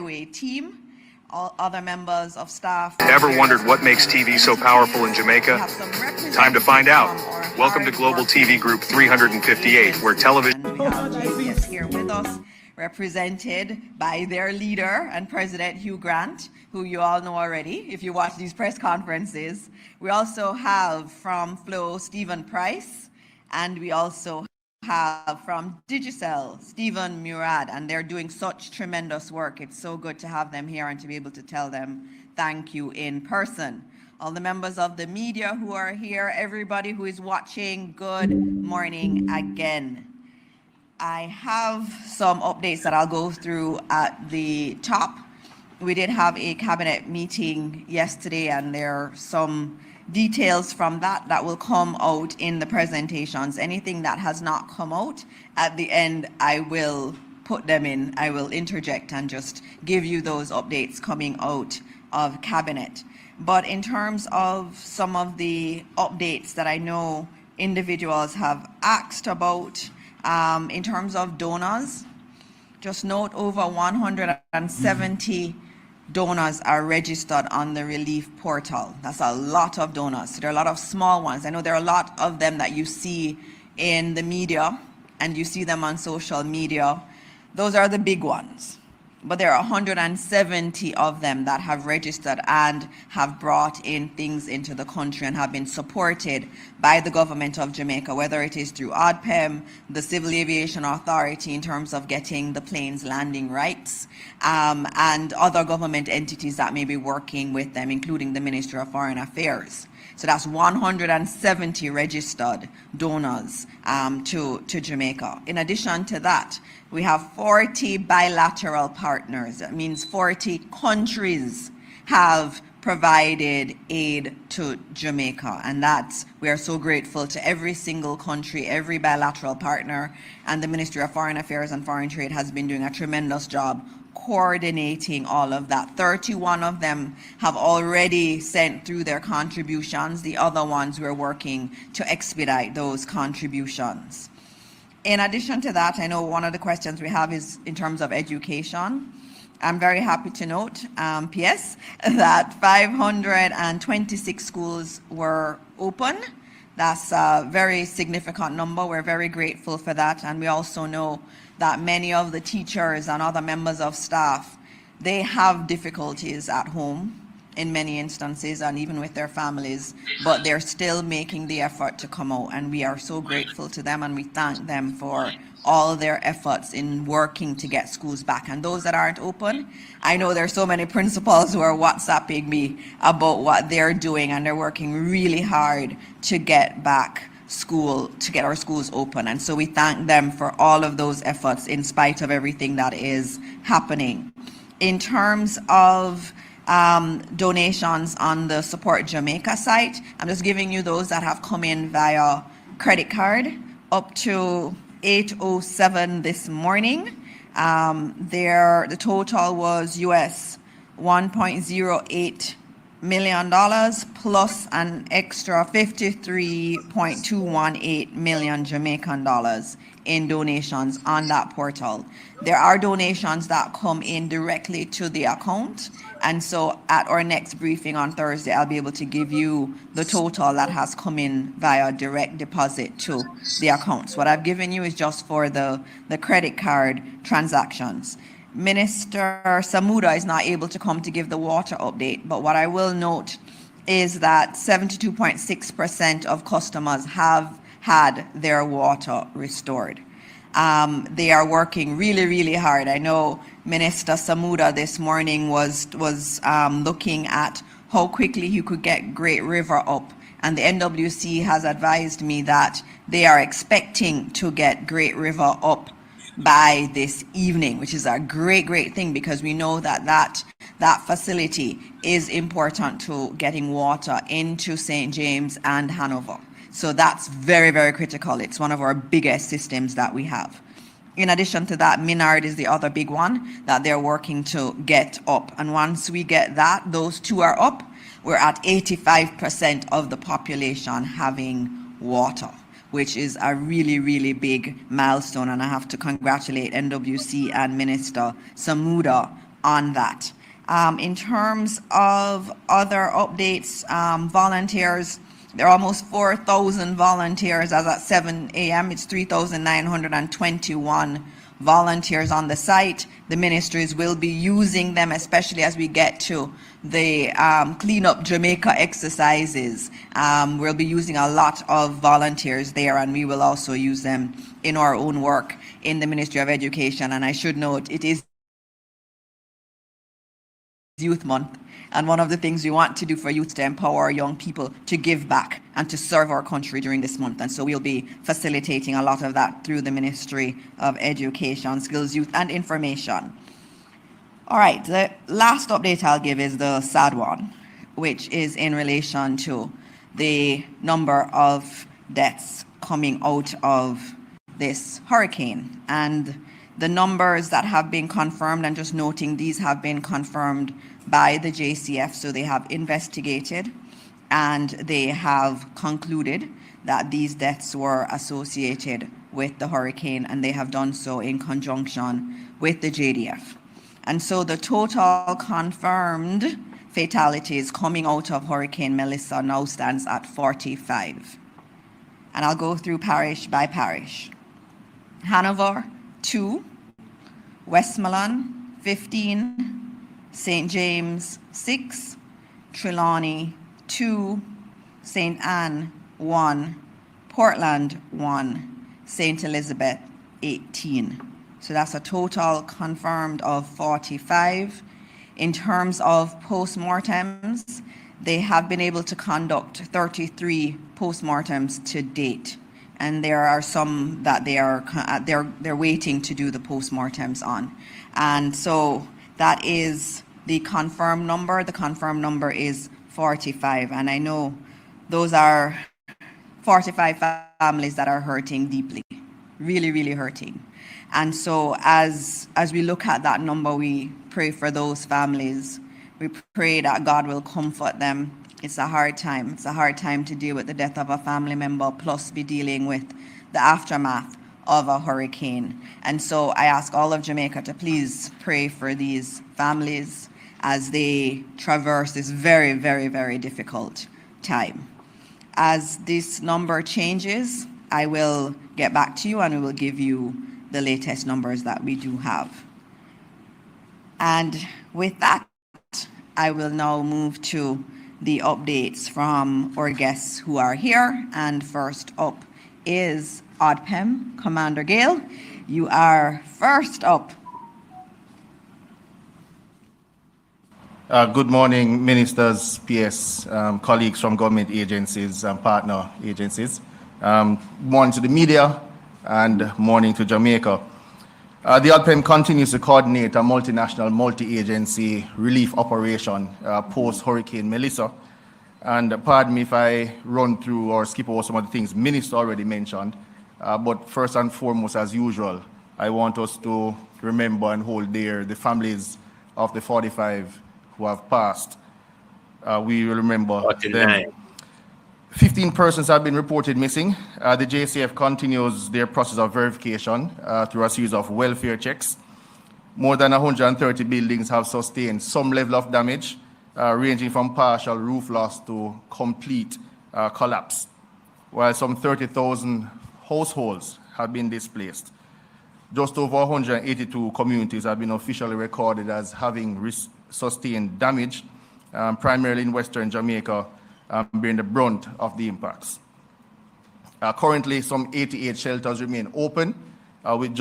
VOA team, all other members of staff. Ever wondered what makes TV so powerful in Jamaica? Time to find out. Welcome to Global TV Group 358, where television... We have JPS here with us, represented by their leader and president, Hugh Grant, who you all know already if you watch these press conferences. We also have from Flow, Stephen Price, and we also have from Digicel, Stephen Murad, and they're doing such tremendous work. It's so good to have them here and to be able to tell them thank you in person. All the members of the media who are here, everybody who is watching, good morning again. I have some updates that I'll go through at the top. We did have a cabinet meeting yesterday, and there are some details from that will come out in the presentations. Anything that has not come out, at the end, I will put them in. I will interject and just give you those updates coming out of cabinet. But in terms of some of the updates that I know individuals have asked about, in terms of donors, just note over 170 donors are registered on the relief portal. That's a lot of donors. So there are a lot of small ones. I know there are a lot of them that you see in the media and you see them on social media. Those are the big ones. But there are 170 of them that have registered and have brought in things into the country and have been supported by the government of Jamaica, whether it is through ODPEM, the Civil Aviation Authority in terms of getting the planes landing rights, and other government entities that may be working with them, including the Ministry of Foreign Affairs. So that's 170 registered donors to Jamaica. In addition to that, we have 40 bilateral partners. That means 40 countries have provided aid to Jamaica, and we are so grateful to every single country, every bilateral partner, and the Ministry of Foreign Affairs and Foreign Trade has been doing a tremendous job coordinating all of that. 31 of them have already sent through their contributions. The other ones we're working to expedite those contributions. In addition to that, I know one of the questions we have is in terms of education. I'm very happy to note, PS, that 526 schools were open. That's a very significant number. We're very grateful for that. And we also know that many of the teachers and other members of staff, they have difficulties at home in many instances and even with their families, but they're still making the effort to come out, and we are so grateful to them and we thank them for all their efforts in working to get schools back. And those that aren't open, I know there's so many principals who are WhatsApping me about what they're doing, and they're working really hard to get back school, to get our schools open. And so we thank them for all of those efforts in spite of everything that is happening. In terms of donations on the Support Jamaica site, I'm just giving you those that have come in via credit card up to 8:07 this morning. The total was US $1.08 million plus an extra 53.218 million Jamaican dollars in donations on that portal. There are donations that come in directly to the account, and so at our next briefing on Thursday, I'll be able to give you the total that has come in via direct deposit to the accounts. What I've given you is just for the credit card transactions. Minister Samuda is not able to come to give the water update, but what I will note is that 72.6% of customers have had their water restored. They are working really, really hard. I know Minister Samuda this morning was looking at how quickly he could get Great River up, and the NWC has advised me that they are expecting to get Great River up by this evening, which is a great thing, because we know that facility is important to getting water into St. James and Hanover. So that's very, very critical. It's one of our biggest systems that we have. In addition to that, Minard is the other big one that they're working to get up. And once we get that, those two are up, we're at 85% of the population having water, which is a really, really big milestone. And I have to congratulate NWC and Minister Samuda on that. In terms of other updates, volunteers, there are almost 4,000 volunteers as at 7 a.m. It's 3,921 volunteers on the site. The ministries will be using them, especially as we get to the Clean Up Jamaica exercises. We'll be using a lot of volunteers there, and we will also use them in our own work in the Ministry of Education. And I should note, it is Youth Month, and one of the things we want to do for youth to empower our young people to give back and to serve our country during this month. And so we'll be facilitating a lot of that through the Ministry of Education, Skills, Youth and Information. All right, the last update I'll give is the sad one, which is in relation to the number of deaths coming out of this hurricane. And the numbers that have been confirmed, and just noting these have been confirmed by the JCF, so they have investigated and they have concluded that these deaths were associated with the hurricane, and they have done so in conjunction with the JDF. And so the total confirmed fatalities coming out of Hurricane Melissa now stands at 45. And I'll go through parish by parish. Hanover, 2, Westmoreland, 15, St. James, 6, Trelawney, 2, St. Anne, 1, Portland, 1, St. Elizabeth, 18. So that's a total confirmed of 45. In terms of postmortems, they have been able to conduct 33 postmortems to date. And there are some that they're waiting to do the postmortems on. And so that is the confirmed number. The confirmed number is 45. And I know those are 45 families that are hurting deeply, really, really hurting. And so as we look at that number, we pray for those families. We pray that God will comfort them. It's a hard time. It's a hard time to deal with the death of a family member, plus be dealing with the aftermath of a hurricane. And so I ask all of Jamaica to please pray for these families as they traverse this very, very, very difficult time. As this number changes, I will get back to you and we will give you the latest numbers that we do have. And with that, I will now move to the updates from our guests who are here. And first up is ODPEM, Commander Gale. You are first up. Good morning, ministers, PS, colleagues from government agencies and partner agencies. Morning to the media and morning to Jamaica. The ODPEM continues to coordinate a multinational, multi-agency relief operation post-Hurricane Melissa. And pardon me if I run through or skip over some of the things Minister already mentioned. But first and foremost, as usual, I want us to remember and hold dear the families of the 45 who have passed. We will remember 49. Them. 15 persons have been reported missing. The JCF continues their process of verification through a series of welfare checks. More than 130 buildings have sustained some level of damage, ranging from partial roof loss to complete collapse, while some 30,000 households have been displaced. Just over 182 communities have been officially recorded as having sustained damage, primarily in Western Jamaica, bearing the brunt of the impacts. Currently, some 88 shelters remain open with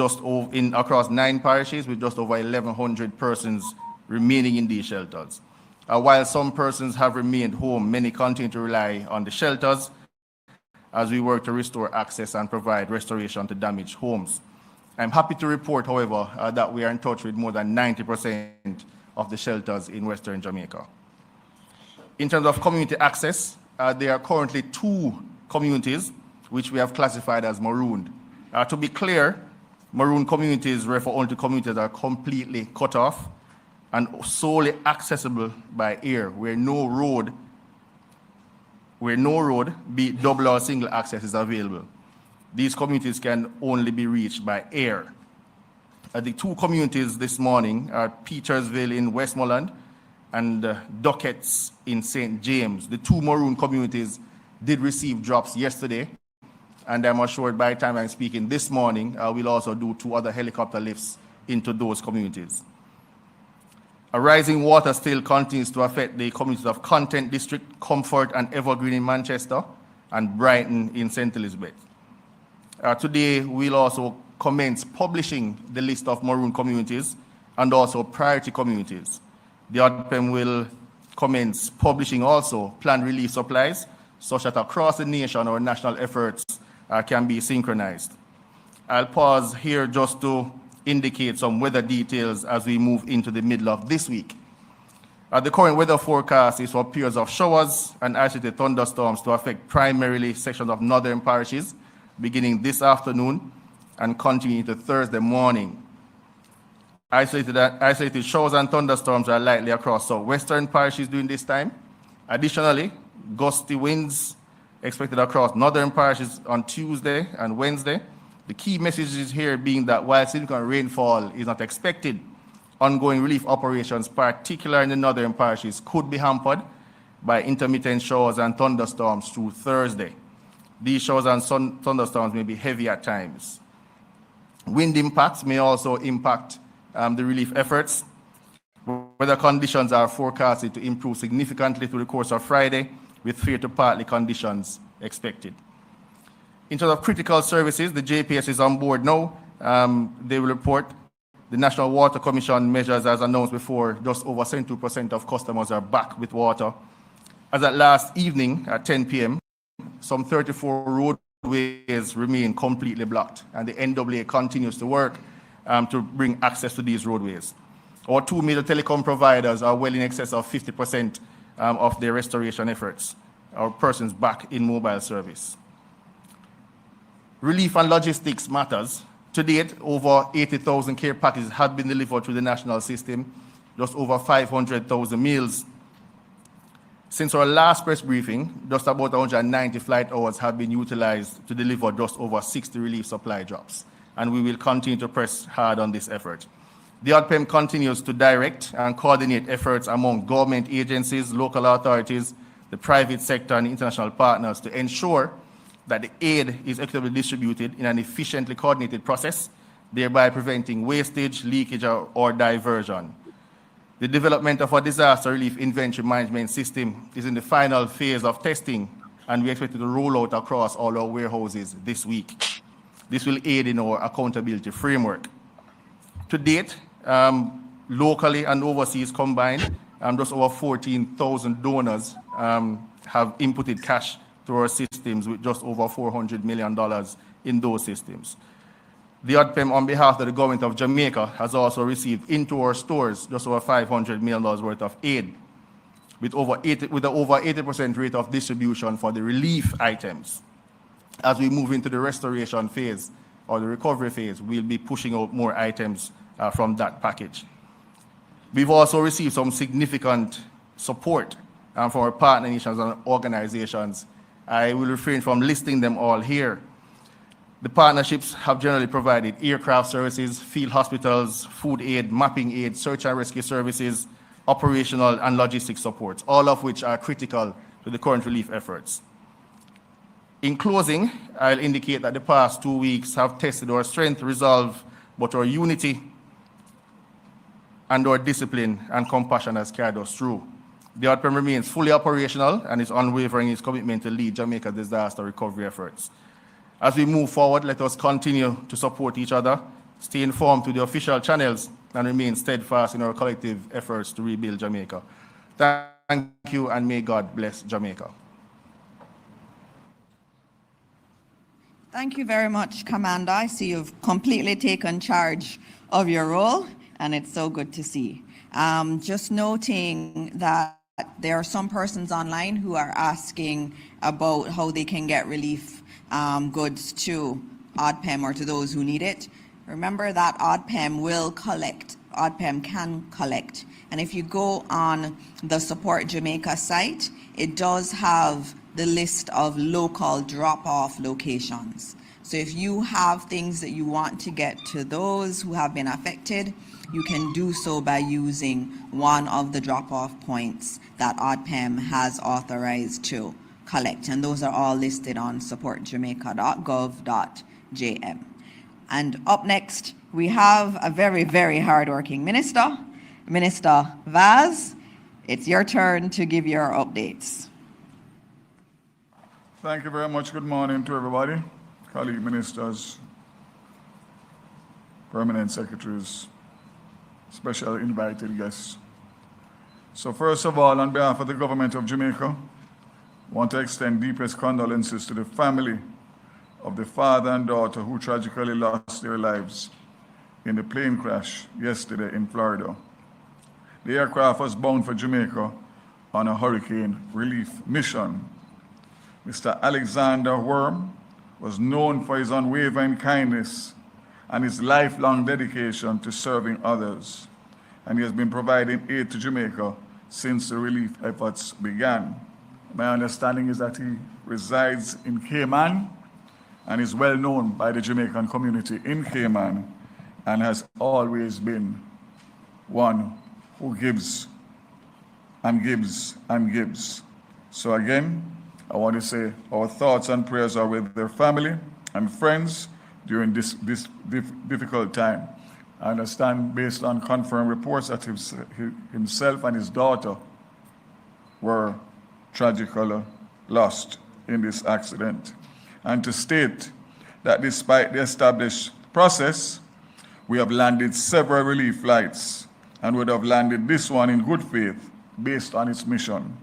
across 9 parishes, with just over 1,100 persons remaining in these shelters. While some persons have remained home, many continue to rely on the shelters as we work to restore access and provide restoration to damaged homes. I'm happy to report, however, that we are in touch with more than 90% of the shelters in Western Jamaica. In terms of community access, there are currently 2 communities which we have classified as marooned. To be clear, marooned communities refer only to communities that are completely cut off and solely accessible by air, where no road, be it double or single access, is available. These communities can only be reached by air. The two communities this morning are Petersville in Westmoreland and Dockett's in St. James. The two maroon communities did receive drops yesterday, and I'm assured by the time I'm speaking this morning, we'll also do 2 other helicopter lifts into those communities. A rising water still continues to affect the communities of Content District, Comfort and Evergreen in Manchester, and Brighton in St. Elizabeth. Today, we'll also commence publishing the list of maroon communities and also priority communities. The ODPEM will commence publishing also planned relief supplies, such that across the nation our national efforts can be synchronized. I'll pause here just to indicate some weather details as we move into the middle of this week. The current weather forecast is for periods of showers and isolated thunderstorms to affect primarily sections of northern parishes beginning this afternoon and continuing to Thursday morning. Isolated showers and thunderstorms are likely across southwestern parishes during this time. Additionally, gusty winds expected across northern parishes on Tuesday and Wednesday. The key messages here being that while significant rainfall is not expected, ongoing relief operations, particularly in the northern parishes, could be hampered by intermittent showers and thunderstorms through Thursday. These showers and thunderstorms may be heavy at times. Wind impacts may also impact the relief efforts. Weather conditions are forecasted to improve significantly through the course of Friday, with fair to partly conditions expected. In terms of critical services, the JPS is on board now. They will report. The National Water Commission measures, as announced before, just over 72% of customers are back with water. As at last evening at 10 p.m., some 34 roadways remain completely blocked, and the NWA continues to work to bring access to these roadways. Our 2 major telecom providers are well in excess of 50% of their restoration efforts, our persons back in mobile service. Relief and logistics matters. To date, over 80,000 care packages have been delivered through the national system, just over 500,000 meals. Since our last press briefing, just about 190 flight hours have been utilized to deliver just over 60 relief supply drops, and we will continue to press hard on this effort. The ODPEM continues to direct and coordinate efforts among government agencies, local authorities, the private sector, and international partners to ensure that the aid is equitably distributed in an efficiently coordinated process, thereby preventing wastage, leakage, or diversion. The development of a disaster relief inventory management system is in the final phase of testing, and we expect it to roll out across all our warehouses this week. This will aid in our accountability framework. To date, locally and overseas combined, just over 14,000 donors have inputted cash to our systems, with just over $400 million in those systems. The ODPEM, on behalf of the government of Jamaica, has also received into our stores just over $500 million worth of aid, with an over 80% rate of distribution for the relief items. As we move into the restoration phase or the recovery phase, we'll be pushing out more items from that package. We've also received some significant support from our partner nations and organizations. I will refrain from listing them all here. The partnerships have generally provided aircraft services, field hospitals, food aid, mapping aid, search and rescue services, operational and logistic supports, all of which are critical to the current relief efforts. In closing, I'll indicate that the past 2 weeks have tested our strength, resolve, but our unity and our discipline and compassion has carried us through. The ODPEM remains fully operational and is unwavering in its commitment to lead Jamaica's disaster recovery efforts. As we move forward, let us continue to support each other, stay informed through the official channels, and remain steadfast in our collective efforts to rebuild Jamaica. Thank you, and may God bless Jamaica. Thank you very much, Commander. I see you've completely taken charge of your role, and it's so good to see. Just noting that there are some persons online who are asking about how they can get relief goods to ODPEM or to those who need it. Remember that ODPEM will collect. ODPEM can collect. And if you go on the Support Jamaica site, it does have the list of local drop-off locations. So if you have things that you want to get to those who have been affected, you can do so by using one of the drop-off points that ODPEM has authorized to collect. And those are all listed on supportjamaica.gov.jm. And up next, we have a very, very hardworking minister, Minister Vaz. It's your turn to give your updates. Thank you very much. Good morning to everybody, colleague ministers, permanent secretaries, special invited guests. So first of all, on behalf of the government of Jamaica, I want to extend deepest condolences to the family of the father and daughter who tragically lost their lives in the plane crash yesterday in Florida. The aircraft was bound for Jamaica on a hurricane relief mission. Mr. Alexander Worm was known for his unwavering kindness and his lifelong dedication to serving others, and he has been providing aid to Jamaica since the relief efforts began. My understanding is that he resides in Cayman and is well known by the Jamaican community in Cayman and has always been one who gives and gives and gives. So again, I want to say our thoughts and prayers are with their family and friends during this difficult time. I understand, based on confirmed reports, that himself and his daughter were tragically lost in this accident. And to state that despite the established process, we have landed several relief flights and would have landed this one in good faith based on its mission.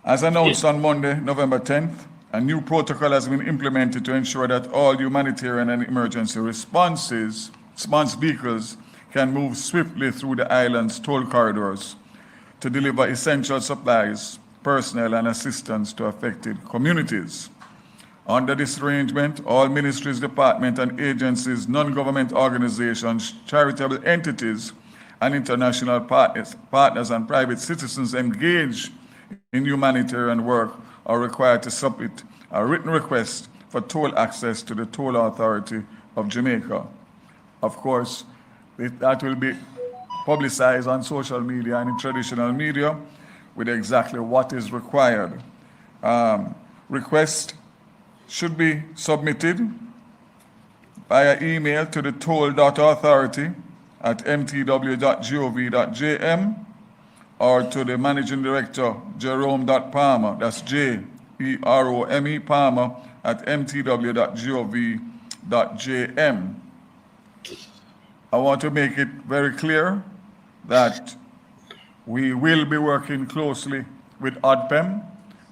As announced on Monday, November 10th, a new protocol has been implemented to ensure that all humanitarian and emergency response vehicles can move swiftly through the island's toll corridors to deliver essential supplies, personnel, and assistance to affected communities. Under this arrangement, all ministries, departments, and agencies, non-government organizations, charitable entities, and international partners and private citizens engaged in humanitarian work are required to submit a written request for toll access to the Toll Authority of Jamaica. Of course, that will be publicized on social media and in traditional media with exactly what is required. Request should be submitted via email to the toll.authority@mtw.gov.jm or to the Managing Director, Jerome.Palmer, that's Jerome Palmer, @mtw.gov.jm. I want to make it very clear that we will be working closely with ODPEM,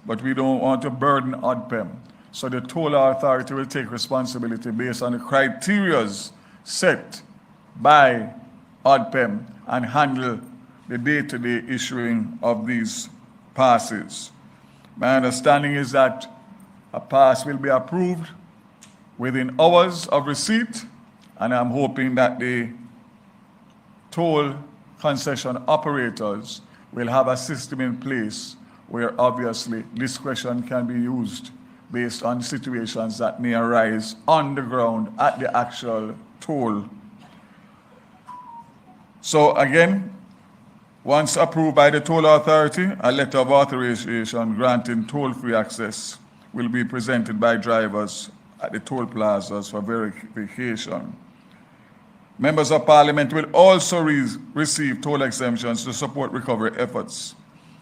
but we don't want to burden ODPEM. So the Toll Authority will take responsibility based on the criteria set by ODPEM and handle the day-to-day issuing of these passes. My understanding is that a pass will be approved within hours of receipt, and I'm hoping that the toll concession operators will have a system in place where obviously discretion can be used based on situations that may arise on the ground at the actual toll. So again, once approved by the Toll Authority, a letter of authorization granting toll-free access will be presented by drivers at the toll plazas for verification. Members of Parliament will also receive toll exemptions to support recovery efforts,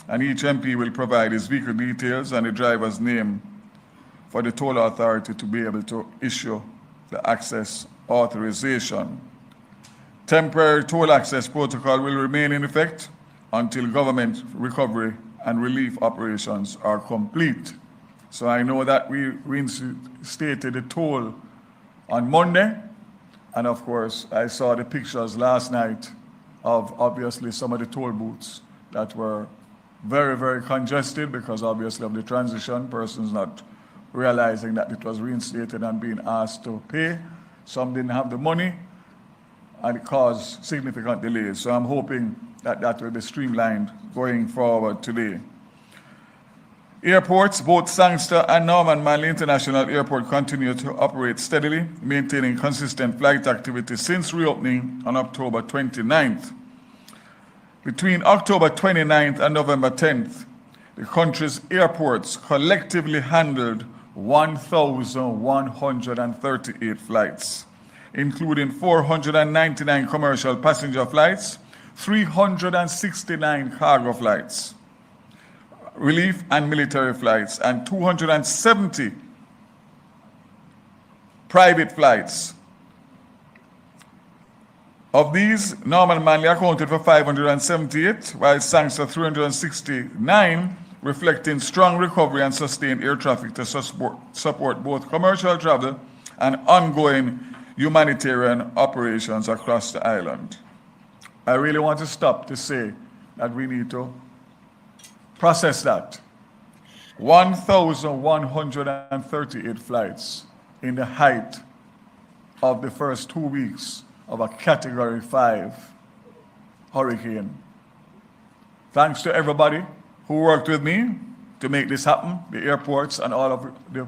and each MP will provide his vehicle details and the driver's name for the Toll Authority to be able to issue the access authorization. Temporary toll access protocol will remain in effect until government recovery and relief operations are complete. So I know that we reinstated the toll on Monday, and of course I saw the pictures last night of obviously some of the toll booths that were very, very congested because obviously of the transition, persons not realizing that it was reinstated and being asked to pay. Some didn't have the money, and it caused significant delays. So I'm hoping that that will be streamlined going forward today. Airports, both Sangster and Norman Manley International Airport continue to operate steadily, maintaining consistent flight activity since reopening on October 29th. Between October 29th and November 10th, the country's airports collectively handled 1,138 flights, including 499 commercial passenger flights, 369 cargo flights, relief and military flights, and 270 private flights. Of these, Norman Manley accounted for 578, while Sangster 369, reflecting strong recovery and sustained air traffic to support both commercial travel and ongoing humanitarian operations across the island. I really want to stop to say that we need to process that. 1,138 flights in the height of the first 2 weeks of a Category 5 hurricane. Thanks to everybody who worked with me to make this happen, the airports and all of the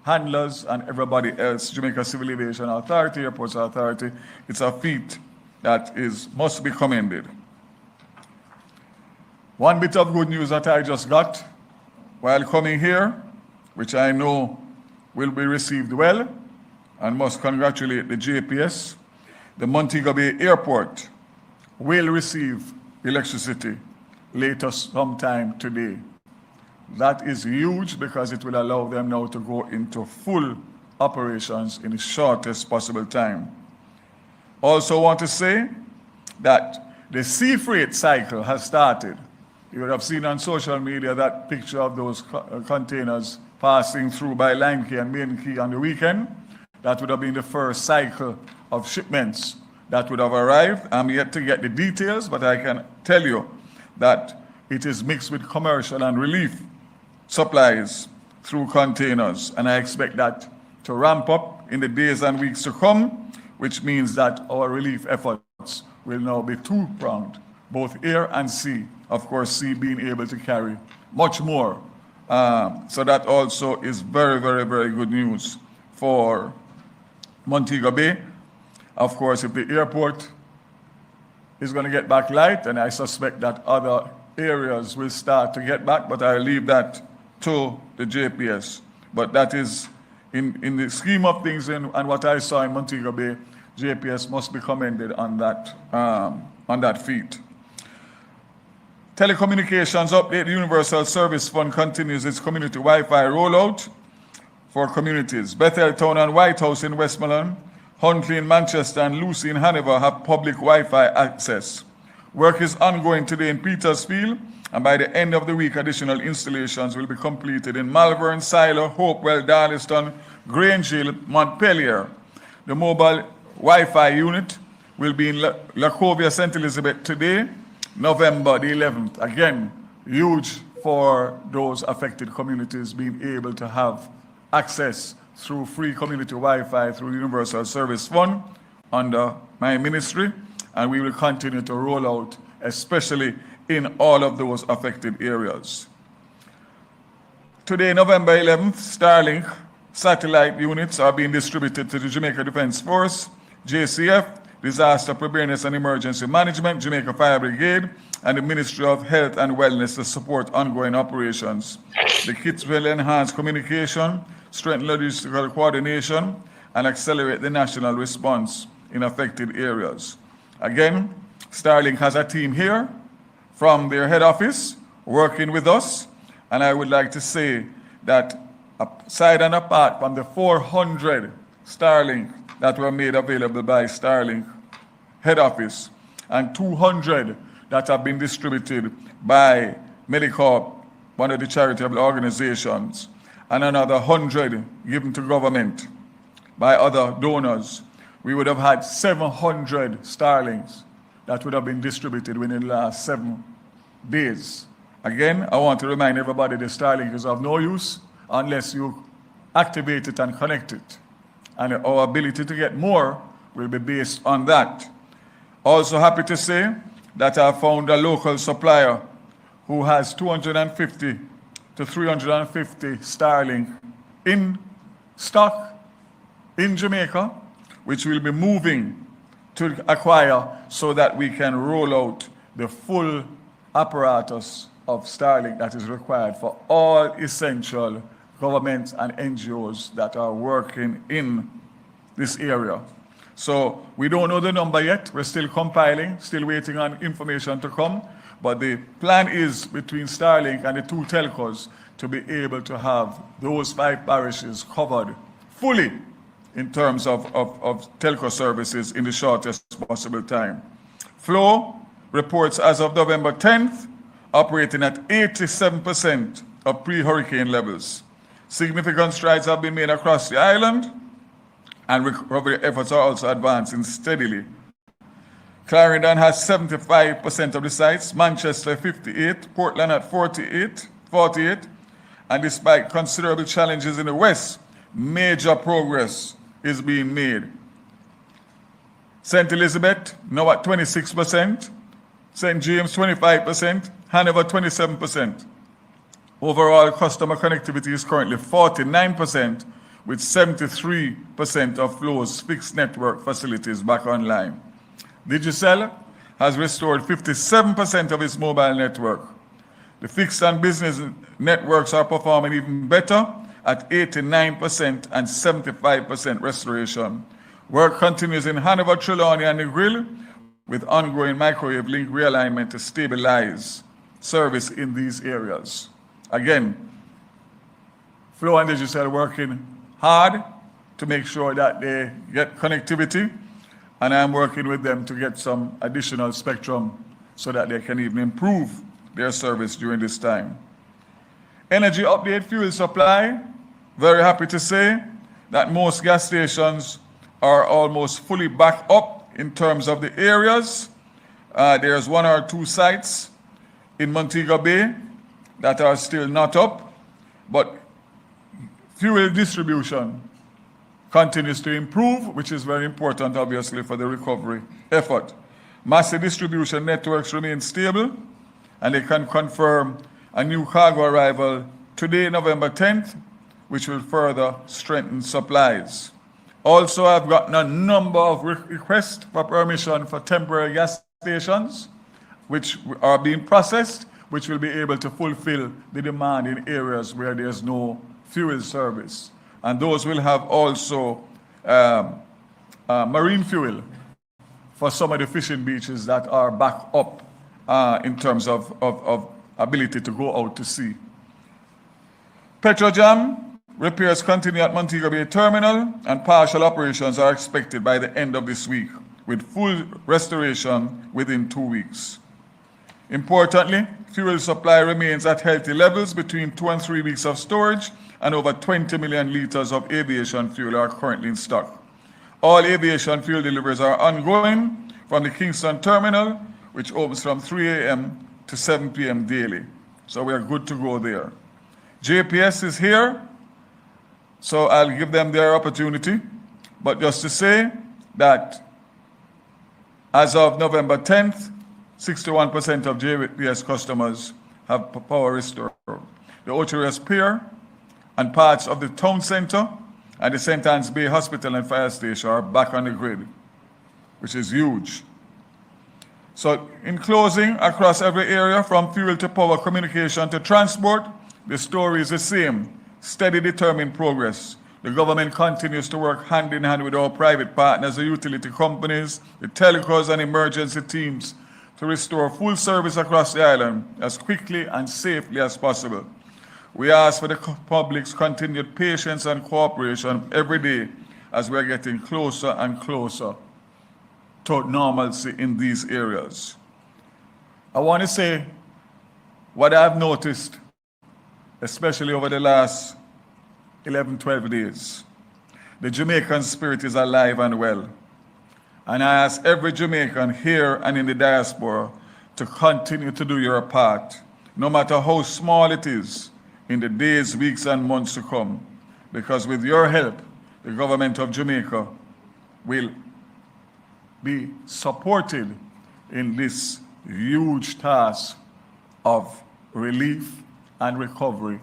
handlers and everybody else, Jamaica Civil Aviation Authority, Airports Authority. It's a feat that must be commended. One bit of good news that I just got while coming here, which I know will be received well, and must congratulate the JPS. The Montego Bay Airport will receive electricity later sometime today. That is huge because it will allow them now to go into full operations in the shortest possible time. Also want to say that the sea freight cycle has started. You would have seen on social media that picture of those containers passing through by Lime Key and Main Key on the weekend. That would have been the first cycle of shipments that would have arrived. I'm yet to get the details, but I can tell you that it is mixed with commercial and relief supplies through containers. And I expect that to ramp up in the days and weeks to come, which means that our relief efforts will now be two-pronged, both air and sea. Of course, sea being able to carry much more. So that also is very, very, very good news for Montego Bay. Of course, if the airport is going to get back light, and I suspect that other areas will start to get back, but I'll leave that to the JPS. But that is, in the scheme of things and what I saw in Montego Bay, JPS must be commended on that feat. Telecommunications update. The Universal Service Fund continues its community Wi-Fi rollout for communities. Bethel Town and White House in Westmoreland, Huntley in Manchester, and Lucy in Hanover have public Wi-Fi access. Work is ongoing today in Petersfield, and by the end of the week, additional installations will be completed in Malvern, Silo, Hopewell, Darlington, Grange Hill, Montpelier. The mobile Wi-Fi unit will be in Lacovia, St. Elizabeth today, November the 11th. Again, huge for those affected communities being able to have access through free community Wi-Fi through the Universal Service Fund under my ministry, and we will continue to roll out, especially in all of those affected areas. Today, November 11th, Starlink satellite units are being distributed to the Jamaica Defense Force, JCF, Disaster Preparedness and Emergency Management, Jamaica Fire Brigade, and the Ministry of Health and Wellness to support ongoing operations. The kits will enhance communication, strengthen logistical coordination, and accelerate the national response in affected areas. Again, Starlink has a team here from their head office working with us, and I would like to say that aside and apart from the 400 Starlink that were made available by Starlink head office and 200 that have been distributed by Medicorp, one of the charitable organizations, and another 100 given to government by other donors, we would have had 700 Starlinks that would have been distributed within the last 7 days. Again, I want to remind everybody the Starlink is of no use unless you activate it and connect it. And our ability to get more will be based on that. Also happy to say that I found a local supplier who has 250 to 350 Starlink in stock in Jamaica, which we'll be moving to acquire so that we can roll out the full apparatus of Starlink that is required for all essential governments and NGOs that are working in this area. So we don't know the number yet. We're still compiling, still waiting on information to come. But the plan is between Starlink and the two telcos to be able to have those 5 parishes covered fully in terms of telco services in the shortest possible time. Flow reports as of November 10th, operating at 87% of pre-hurricane levels. Significant strides have been made across the island, and recovery efforts are also advancing steadily. Clarendon has 75% of the sites, Manchester 58, Portland at 48, and despite considerable challenges in the west, major progress is being made. St. Elizabeth now at 26%, St. James 25%, Hanover 27%. Overall customer connectivity is currently 49%, with 73% of Flow's fixed network facilities back online. Digicel has restored 57% of its mobile network. The fixed and business networks are performing even better at 89% and 75% restoration. Work continues in Hanover, Trelawney, and the Grill, with ongoing microwave link realignment to stabilize service in these areas. Again, Flow and Digicel working hard to make sure that they get connectivity, and I'm working with them to get some additional spectrum so that they can even improve their service during this time. Energy update, fuel supply. Very happy to say that most gas stations are almost fully back up in terms of the areas. There's 1 or 2 sites in Montego Bay that are still not up, but fuel distribution continues to improve, which is very important, obviously, for the recovery effort. Massive distribution networks remain stable, and they can confirm a new cargo arrival today, November 10th, which will further strengthen supplies. Also, I've gotten a number of requests for permission for temporary gas stations, which are being processed, which will be able to fulfill the demand in areas where there's no fuel service. And those will have also marine fuel for some of the fishing beaches that are back up in terms of ability to go out to sea. Petrojam repairs continue at Montego Bay Terminal, and partial operations are expected by the end of this week, with full restoration within 2 weeks. Importantly, fuel supply remains at healthy levels between 2 and 3 weeks of storage, and over 20 million liters of aviation fuel are currently in stock. All aviation fuel deliveries are ongoing from the Kingston Terminal, which opens from 3 a.m. to 7 p.m. daily. So we are good to go there. JPS is here, so I'll give them their opportunity. But just to say that as of November 10th, 61% of JPS customers have power restored. The Ocheres Pier and parts of the town center and the St. Anne's Bay Hospital and Fire Station are back on the grid, which is huge. So in closing, across every area, from fuel to power, communication to transport, the story is the same: steady, determined progress. The government continues to work hand in hand with our private partners, the utility companies, the telcos, and emergency teams to restore full service across the island as quickly and safely as possible. We ask for the public's continued patience and cooperation every day as we are getting closer and closer to normalcy in these areas. I want to say what I've noticed, especially over the last 11, 12 days. The Jamaican spirit is alive and well. And I ask every Jamaican here and in the diaspora to continue to do your part, no matter how small it is, in the days, weeks, and months to come. Because with your help, the government of Jamaica will be supported in this huge task of relief and recovery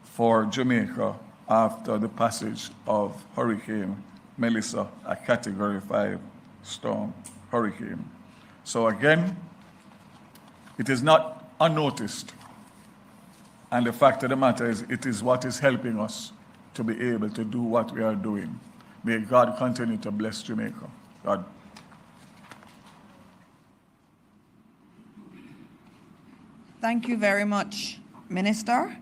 for Jamaica after the passage of Hurricane Melissa, a Category 5 storm hurricane. So again, it is not unnoticed. And the fact of the matter is, it is what is helping us to be able to do what we are doing. May God continue to bless Jamaica. God. Thank you very much, Minister.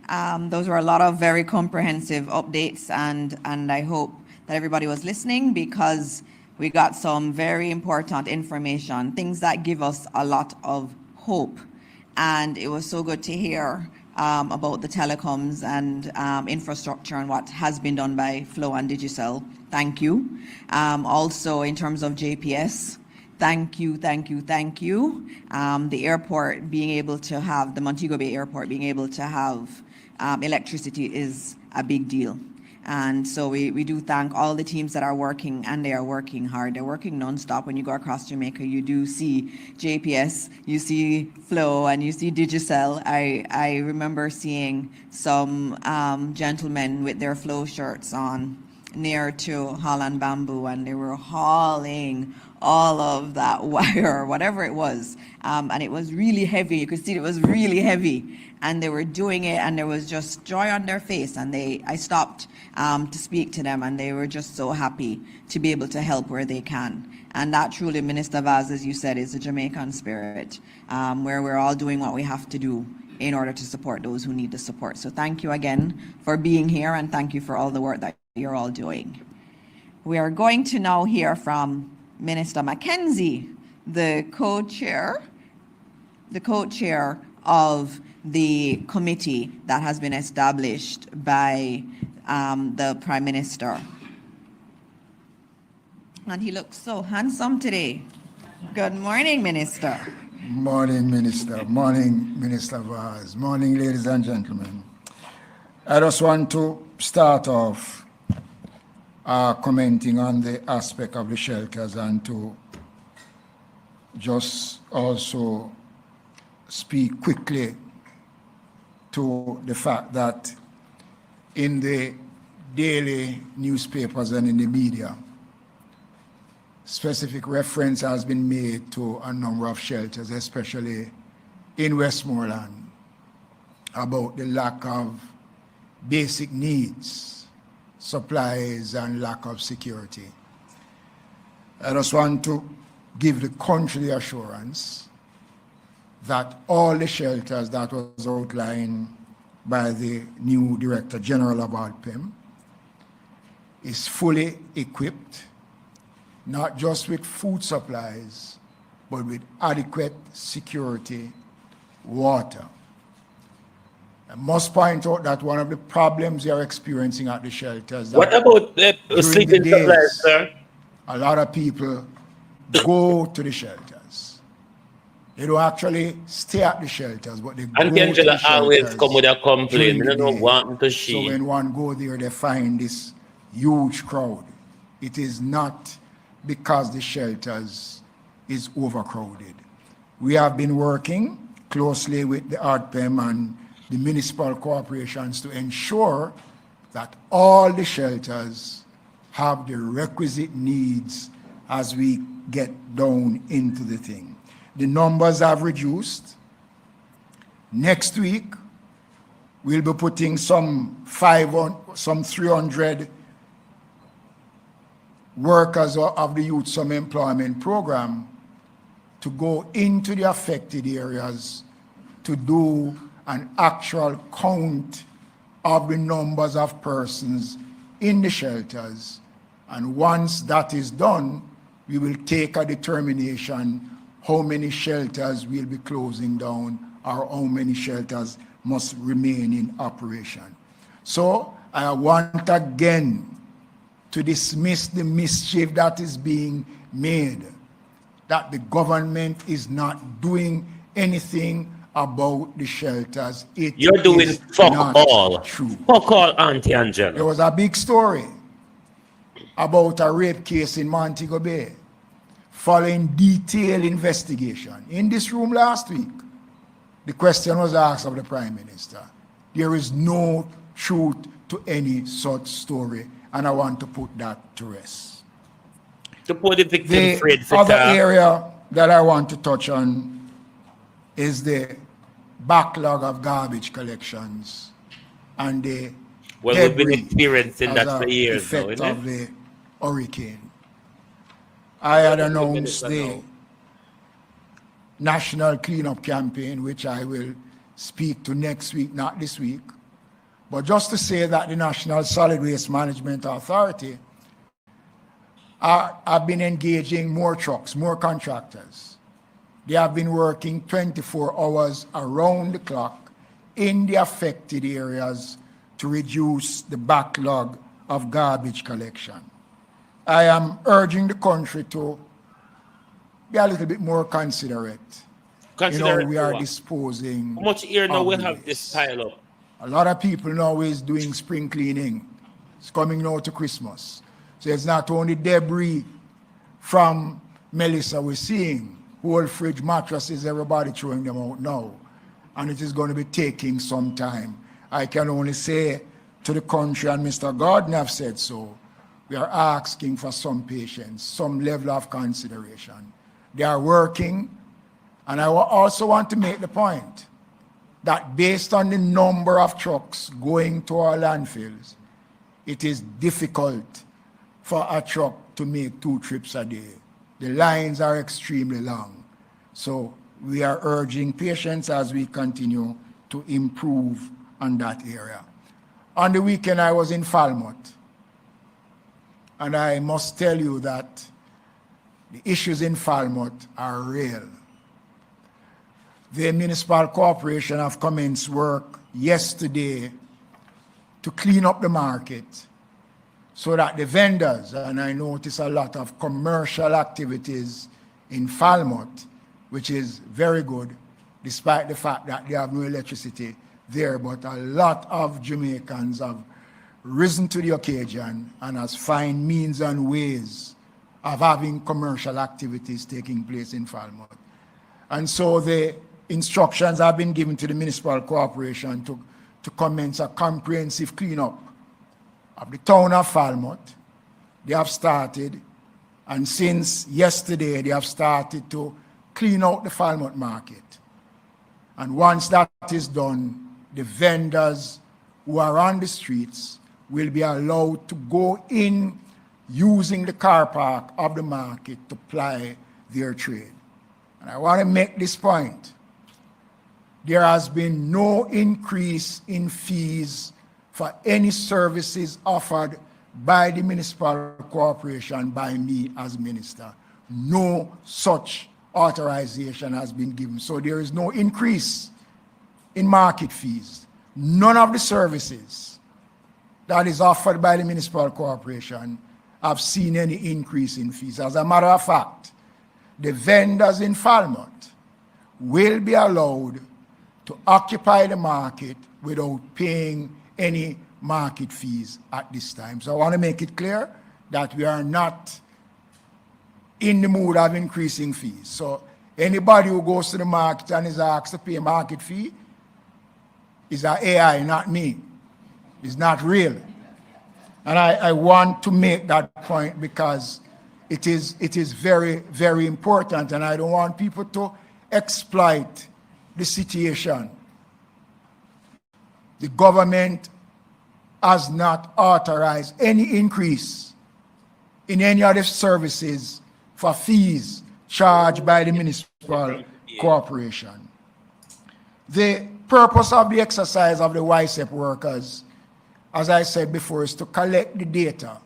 Those were a lot of very comprehensive updates, and I hope that everybody was listening, because we got some very important information, things that give us a lot of hope. And it was so good to hear about the telecoms and infrastructure and what has been done by Flow and Digicel. Thank you. Also, in terms of JPS, thank you. The airport being able to have, the Montego Bay Airport being able to have electricity is a big deal. And so we do thank all the teams that are working, and they are working hard. They're working nonstop. When you go across Jamaica, you do see JPS, you see Flow, and you see Digicel. I remember seeing some gentlemen with their Flow shirts on near to Holland Bamboo, and they were hauling all of that wire, whatever it was. And it was really heavy. You could see it was really heavy. And they were doing it, and there was just joy on their face. And I stopped to speak to them, and they were just so happy to be able to help where they can. And that truly, Minister Vaz, as you said, is the Jamaican spirit, where we're all doing what we have to do in order to support those who need the support. So thank you again for being here, and thank you for all the work that you're all doing. We are going to now hear from Minister Mackenzie, the co-chair of the committee that has been established by the Prime Minister. And he looks so handsome today. Good morning, Minister. Morning, Minister. Morning, Minister Vaz. Morning, ladies and gentlemen. I just want to start off commenting on the aspect of the shelters, and to just also speak quickly to the fact that in the daily newspapers and in the media, specific reference has been made to a number of shelters, especially in Westmoreland, about the lack of basic needs, supplies, and lack of security. I just want to give the country the assurance that all the shelters that was outlined by the new Director General of ALPEM is fully equipped, not just with food supplies, but with adequate security, water. I must point out that one of the problems we are experiencing at the shelters. What about the sleeping supplies, sir? A lot of people go to the shelters. They don't actually stay at the shelters, but they go to the shelters. And Angela always come with a complaint. They don't want to see. So when one go there, they find this huge crowd. It is not because the shelters is overcrowded. We have been working closely with the ARPEM and the municipal corporations to ensure that all the shelters have the requisite needs as we get down into the thing. The numbers have reduced. Next week, we'll be putting some 300 workers of the Youth Summer Employment Program to go into the affected areas to do an actual count of the numbers of persons in the shelters. And once that is done, we will take a determination how many shelters will be closing down or how many shelters must remain in operation. So I want again to dismiss the mischief that is being made, that the government is not doing anything about the shelters. You're doing fuck all. True. Fuck all, Auntie Angela. There was a big story about a rape case in Montego Bay following detailed investigation. In this room last week, the question was asked of the Prime Minister, There is no truth to any such story, and I want to put that to rest. To put the victim The free for other talk. area that I want to touch on is the backlog of garbage collections and the Well, we've been debris experiencing that as for a years now, effect isn't of it? the hurricane. I had Just a minute announced the now. national cleanup campaign, which I will speak to next week, not this week. But just to say that the National Solid Waste Management Authority have been engaging more trucks, more contractors. They have been working 24 hours around the clock in the affected areas to reduce the backlog of garbage collection. I am urging the country to be a little bit more considerate. Consider We are disposing. how much here now of we the have this waste. pile up. A lot of people now is doing spring cleaning. It's coming now to Christmas. So it's not only debris from Melissa we're seeing, whole fridge mattresses, everybody throwing them out now. And it is going to be taking some time. I can only say to the country, and Mr. Gordon have said so, we are asking for some patience, some level of consideration. They are working, and I also want to make the point that based on the number of trucks going to our landfills, it is difficult for a truck to make 2 trips a day. The lines are extremely long. So we are urging patience as we continue to improve on that area. On the weekend, I was in Falmouth, and I must tell you that the issues in Falmouth are real. The municipal corporation have commenced work yesterday to clean up the market so that the vendors, and I notice a lot of commercial activities in Falmouth, which is very good, despite the fact that they have no electricity there, but a lot of Jamaicans have risen to the occasion and has find means and ways of having commercial activities taking place in Falmouth. And so the instructions have been given to the municipal corporation to commence a comprehensive cleanup of the town of Falmouth. They have started, and since yesterday, they have started to clean out the Falmouth market. And once that is done, the vendors who are on the streets will be allowed to go in using the car park of the market to ply their trade. And I want to make this point. There has been no increase in fees for any services offered by the municipal corporation by me as minister. No such authorization has been given. So there is no increase in market fees. None of the services that is offered by the municipal corporation have seen any increase in fees. As a matter of fact, the vendors in Falmouth will be allowed to occupy the market without paying any market fees at this time. So I want to make it clear that we are not in the mood of increasing fees. So anybody who goes to the market and is asked to pay a market fee is an AI, not me. It's not real. And I want to make that point because it is very, very important, and I don't want people to exploit the situation. The government has not authorized any increase in any of the services for fees charged by the municipal corporation. The purpose of the exercise of the YSEP workers, as I said before, is to collect the data,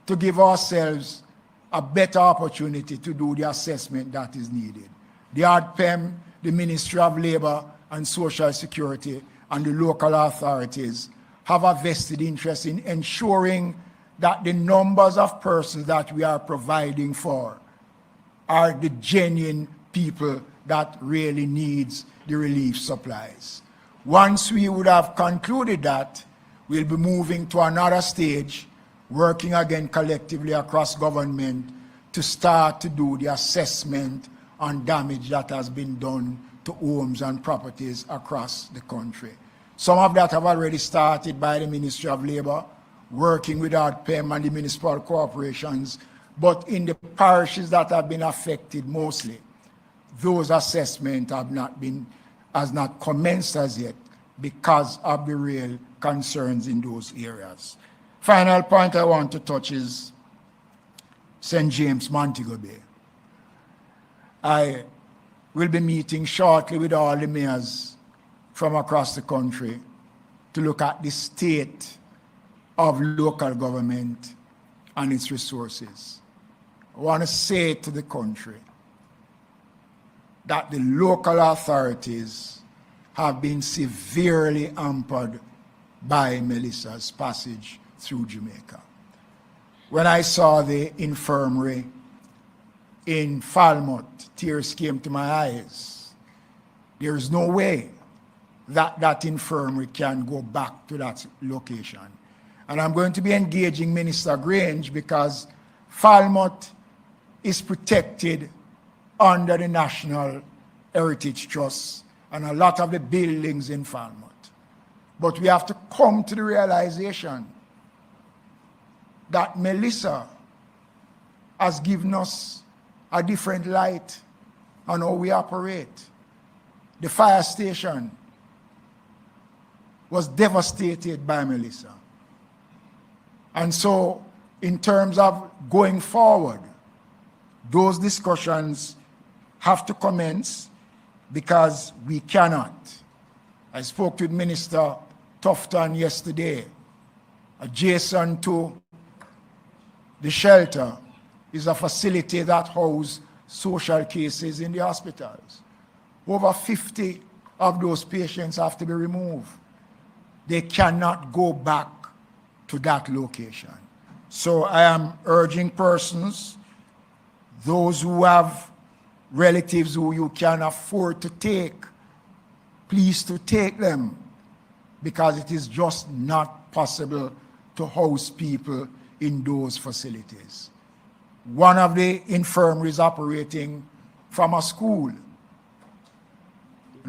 to give ourselves a better opportunity to do the assessment that is needed. The ADPEM, the Ministry of Labor and Social Security, and the local authorities have a vested interest in ensuring that the numbers of persons that we are providing for are the genuine people that really needs the relief supplies. Once we would have concluded that, we'll be moving to another stage, working again collectively across government to start to do the assessment on damage that has been done to homes and properties across the country. Some of that have already started by the Ministry of Labour, working with ARPEM and the municipal corporations. But in the parishes that have been affected mostly, those assessments has not commenced as yet because of the real concerns in those areas. Final point I want to touch is St. James, Montego Bay. I will be meeting shortly with all the mayors from across the country to look at the state of local government and its resources. I want to say to the country that the local authorities have been severely hampered by Melissa's passage through Jamaica. When I saw the infirmary in Falmouth, tears came to my eyes. There's no way that that infirmary can go back to that location. And I'm going to be engaging Minister Grange because Falmouth is protected under the National Heritage Trust and a lot of the buildings in Falmouth. But we have to come to the realization that Melissa has given us a different light on how we operate. The fire station was devastated by Melissa. And so, in terms of going forward, those discussions have to commence because we cannot. I spoke with Minister Tufton yesterday. Adjacent to the shelter is a facility that houses social cases in the hospitals. Over 50 of those patients have to be removed. They cannot go back to that location. So I am urging persons, those who have relatives who you can afford to take, please to take them, because it is just not possible to house people in those facilities. One of the infirmaries operating from a school.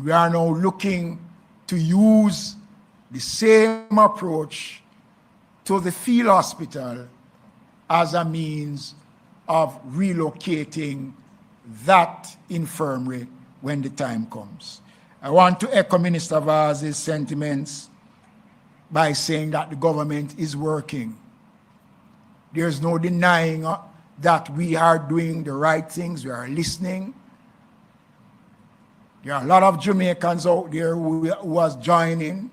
We are now looking to use the same approach to the field hospital as a means of relocating that infirmary when the time comes. I want to echo Minister Vaz's sentiments by saying that the government is working. There's no denying that we are doing the right things, we are listening. There are a lot of Jamaicans out there who was joining,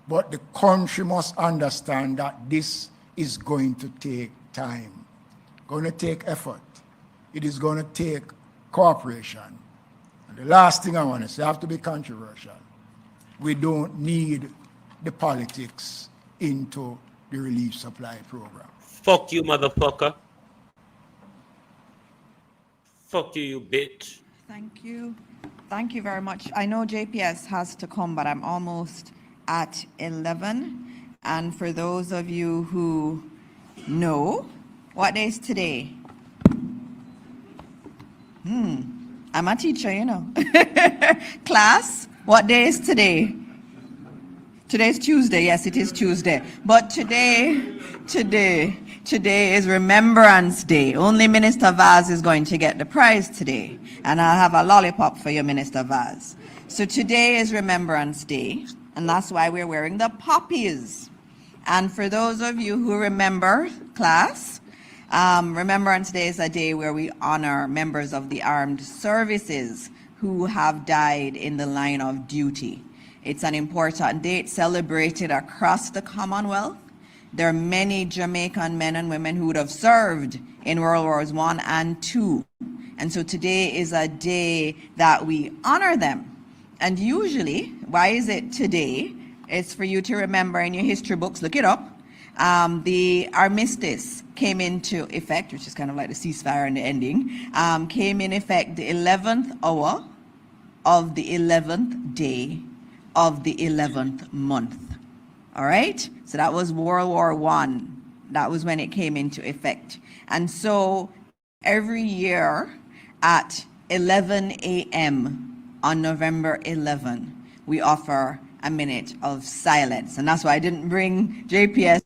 but the country must understand that this is going to take time, going to take effort. It is going to take cooperation. And the last thing I want to say, I have to be controversial. We don't need the politics into the relief supply program. Fuck you, motherfucker. Fuck you, you bitch. Thank you. Thank you very much. I know JPS has to come, but I'm almost at 11. And for those of you who know, what day is today? I'm a teacher, you know. Class, what day is today? Today's Tuesday. Yes, it is Tuesday. But today is Remembrance Day. Only Minister Vaz is going to get the prize today. And I'll have a lollipop for you, Minister Vaz. So today is Remembrance Day, and that's why we're wearing the poppies. And for those of you who remember, class, Remembrance Day is a day where we honor members of the armed services who have died in the line of duty. It's an important date celebrated across the Commonwealth. There are many Jamaican men and women who would have served in World Wars I and II. And so today is a day that we honor them. And usually, why is it today? It's for you to remember in your history books, look it up. The armistice came into effect, which is kind of like the ceasefire and the ending, came in effect the 11th hour of the 11th day of the 11th month. All right? So that was World War I. That was when it came into effect. And so every year at 11 a.m. on November 11, we offer a minute of silence. And that's why I didn't bring JPS.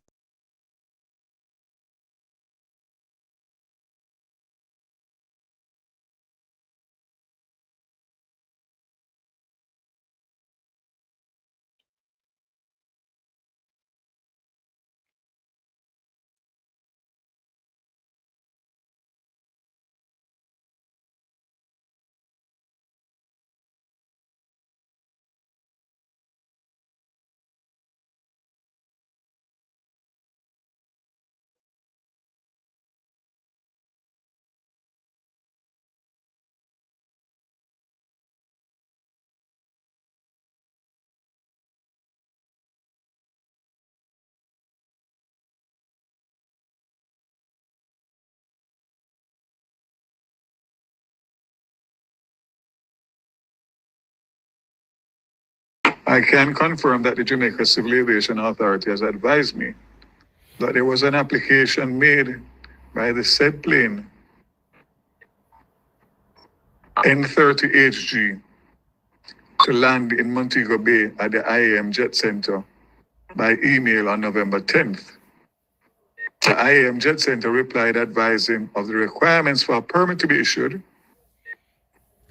I can confirm that the Jamaica Civil Aviation Authority has advised me that there was an application made by the said plane N30HG to land in Montego Bay at the IAM Jet Center by email on November 10th. The IAM Jet Center replied advising of the requirements for a permit to be issued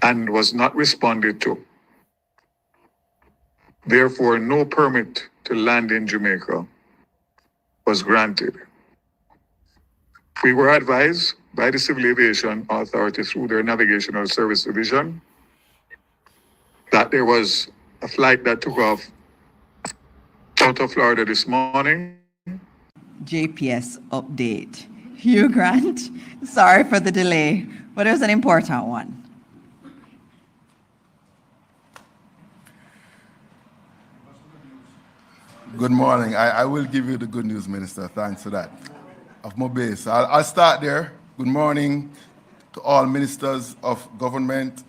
and was not responded to. Therefore, no permit to land in Jamaica was granted. We were advised by the Civil Aviation Authority through their Navigational Service Division that there was a flight that took off out of Florida this morning. JPS update. Hugh Grant, sorry for the delay, but it was an important one. Good morning. I will give you the good news, Minister. Thanks for that. Of my base. I'll start there. Good morning to all ministers of government.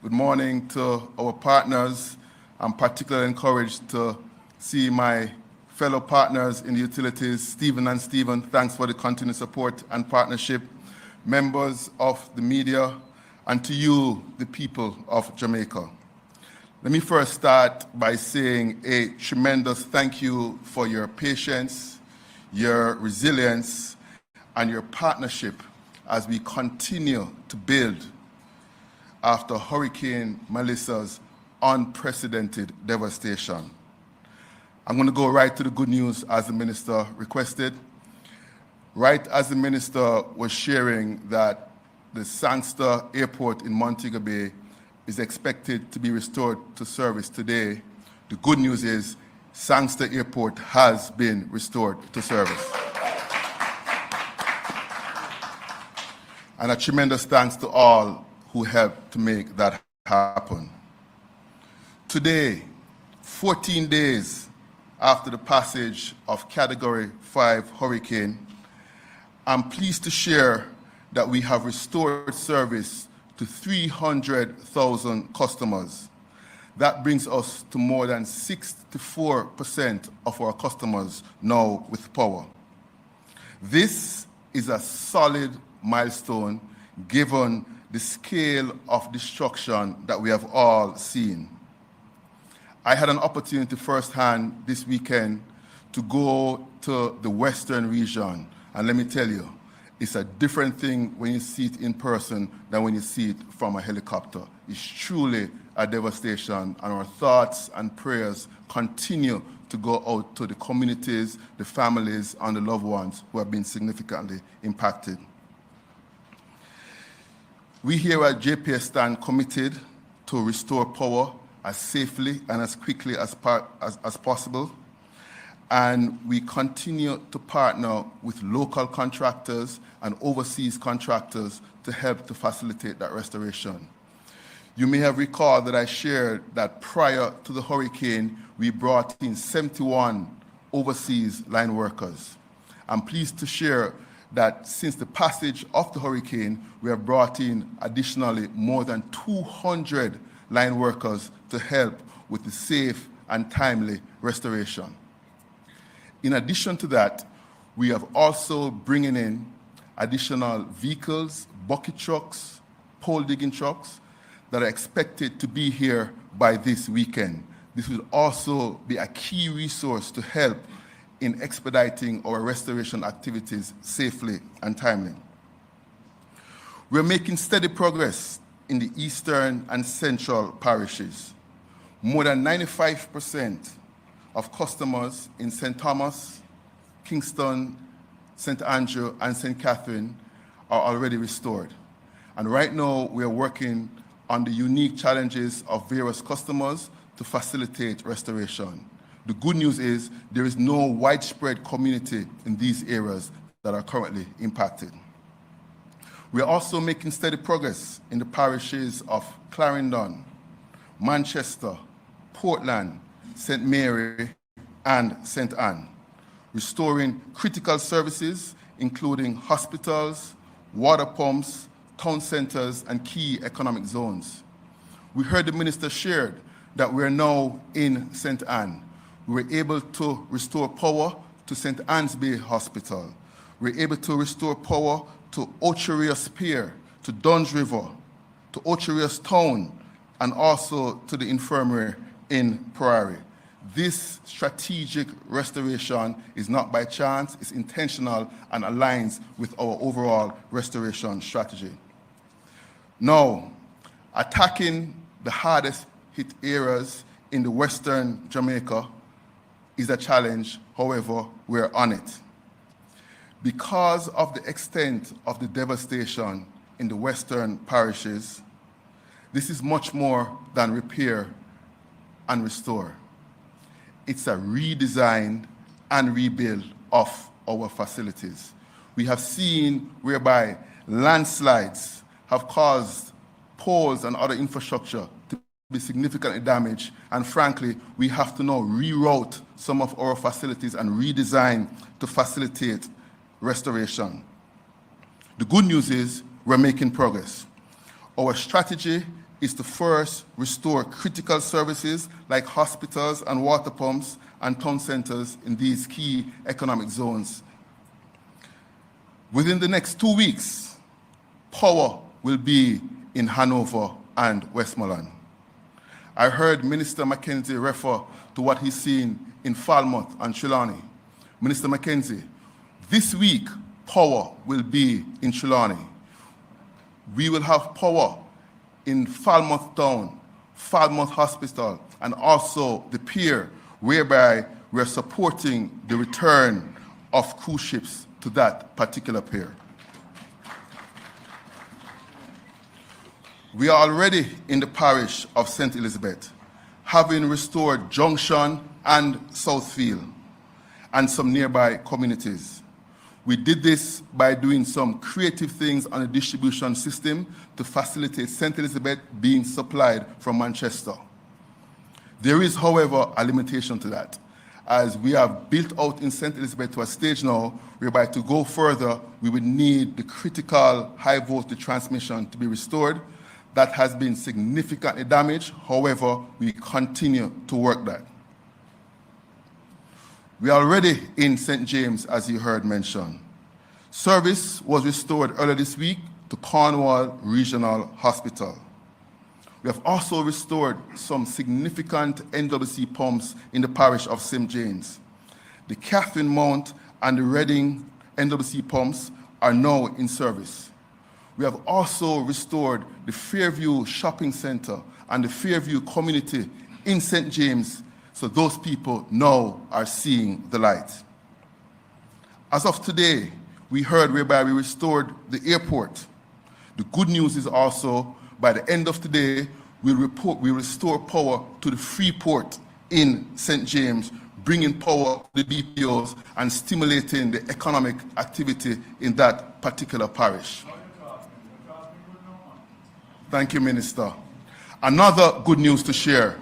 Good morning to our partners. I'm particularly encouraged to see my fellow partners in the utilities, Stephen and Stephen. Thanks for the continued support and partnership. Members of the media, and to you, the people of Jamaica. Let me first start by saying a tremendous thank you for your patience, your resilience, and your partnership as we continue to build after Hurricane Melissa's unprecedented devastation. I'm going to go right to the good news as the minister requested. Right as the minister was sharing that the Sangster Airport in Montego Bay is expected to be restored to service today, the good news is Sangster Airport has been restored to service. And a tremendous thanks to all who helped to make that happen. Today, 14 days after the passage of Category 5 hurricane, I'm pleased to share that we have restored service to 300,000 customers. That brings us to more than 64% of our customers now with power. This is a solid milestone given the scale of destruction that we have all seen. I had an opportunity firsthand this weekend to go to the Western region, and let me tell you, it's a different thing when you see it in person than when you see it from a helicopter. It's truly a devastation, and our thoughts and prayers continue to go out to the communities, the families, and the loved ones who have been significantly impacted. We here at JPS stand committed to restore power as safely and as quickly as possible. And we continue to partner with local contractors and overseas contractors to help to facilitate that restoration. You may have recalled that I shared that prior to the hurricane, we brought in 71 overseas line workers. I'm pleased to share that since the passage of the hurricane, we have brought in additionally more than 200 line workers to help with the safe and timely restoration. In addition to that, we have also bringing in additional vehicles, bucket trucks, pole digging trucks that are expected to be here by this weekend. This will also be a key resource to help in expediting our restoration activities safely and timely. We're making steady progress in the eastern and central parishes. More than 95% of customers in St. Thomas, Kingston, St. Andrew, and St. Catherine are already restored. And right now, we are working on the unique challenges of various customers to facilitate restoration. The good news is there is no widespread community in these areas that are currently impacted. We are also making steady progress in the parishes of Clarendon, Manchester, Portland, St. Mary, and St. Anne, restoring critical services including hospitals, water pumps, town centers, and key economic zones. We heard the minister shared that we are now in St. Anne. We were able to restore power to St. Anne's Bay Hospital. We were able to restore power to Ocherius Pier, to Duns River, to Ocherius Town, and also to the infirmary in Prairie. This strategic restoration is not by chance, it's intentional and aligns with our overall restoration strategy. Now, attacking the hardest hit areas in the Western Jamaica is a challenge, however, we're on it. Because of the extent of the devastation in the Western parishes, this is much more than repair and restore. It's a redesign and rebuild of our facilities. We have seen whereby landslides have caused poles and other infrastructure to be significantly damaged, and frankly, we have to now reroute some of our facilities and redesign to facilitate restoration. The good news is we're making progress. Our strategy is to first restore critical services like hospitals and water pumps and town centers in these key economic zones. Within the next 2 weeks, power will be in Hanover and Westmoreland. I heard Minister Mackenzie refer to what he's seen in Falmouth and Trelawney. Minister Mackenzie, this week, power will be in Trelawney. We will have power in Falmouth Town, Falmouth Hospital, and also the pier, whereby we're supporting the return of cruise ships to that particular pier. We are already in the parish of St. Elizabeth, having restored Junction and Southfield, and some nearby communities. We did this by doing some creative things on the distribution system to facilitate St. Elizabeth being supplied from Manchester. There is, however, a limitation to that, as we have built out in St. Elizabeth to a stage now whereby to go further, we would need the critical high voltage transmission to be restored. That has been significantly damaged. However, we continue to work that. We are already in St. James, as you heard mentioned. Service was restored earlier this week to Cornwall Regional Hospital. We have also restored some significant NWC pumps in the parish of St. James. The Catherine Mount and the Reading NWC pumps are now in service. We have also restored the Fairview Shopping Center and the Fairview community in St. James, so those people now are seeing the light. As of today, we heard whereby we restored the airport. The good news is also, by the end of today, we restore power to the Freeport in St. James, bringing power to the BPOs and stimulating the economic activity in that particular parish. Thank you, Minister. Another good news to share.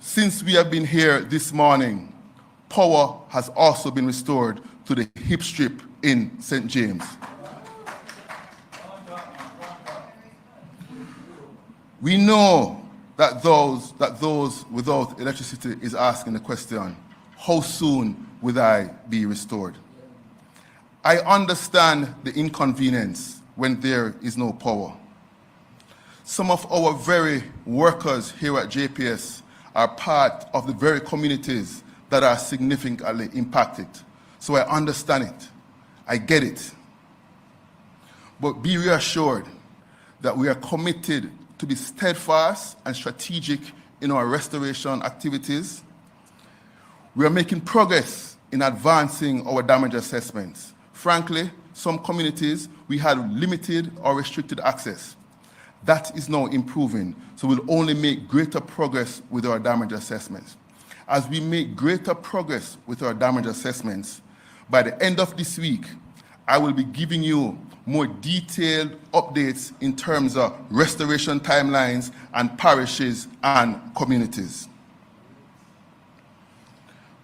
Since we have been here this morning, power has also been restored to the hip strip in St. James. We know that those without electricity is asking the question, how soon will I be restored? I understand the inconvenience when there is no power. Some of our very workers here at JPS are part of the very communities that are significantly impacted. So I understand it. I get it. But be reassured that we are committed to be steadfast and strategic in our restoration activities. We are making progress in advancing our damage assessments. Frankly, some communities, we had limited or restricted access. That is now improving, so we'll only make greater progress with our damage assessments. As we make greater progress with our damage assessments, by the end of this week, I will be giving you more detailed updates in terms of restoration timelines and parishes and communities.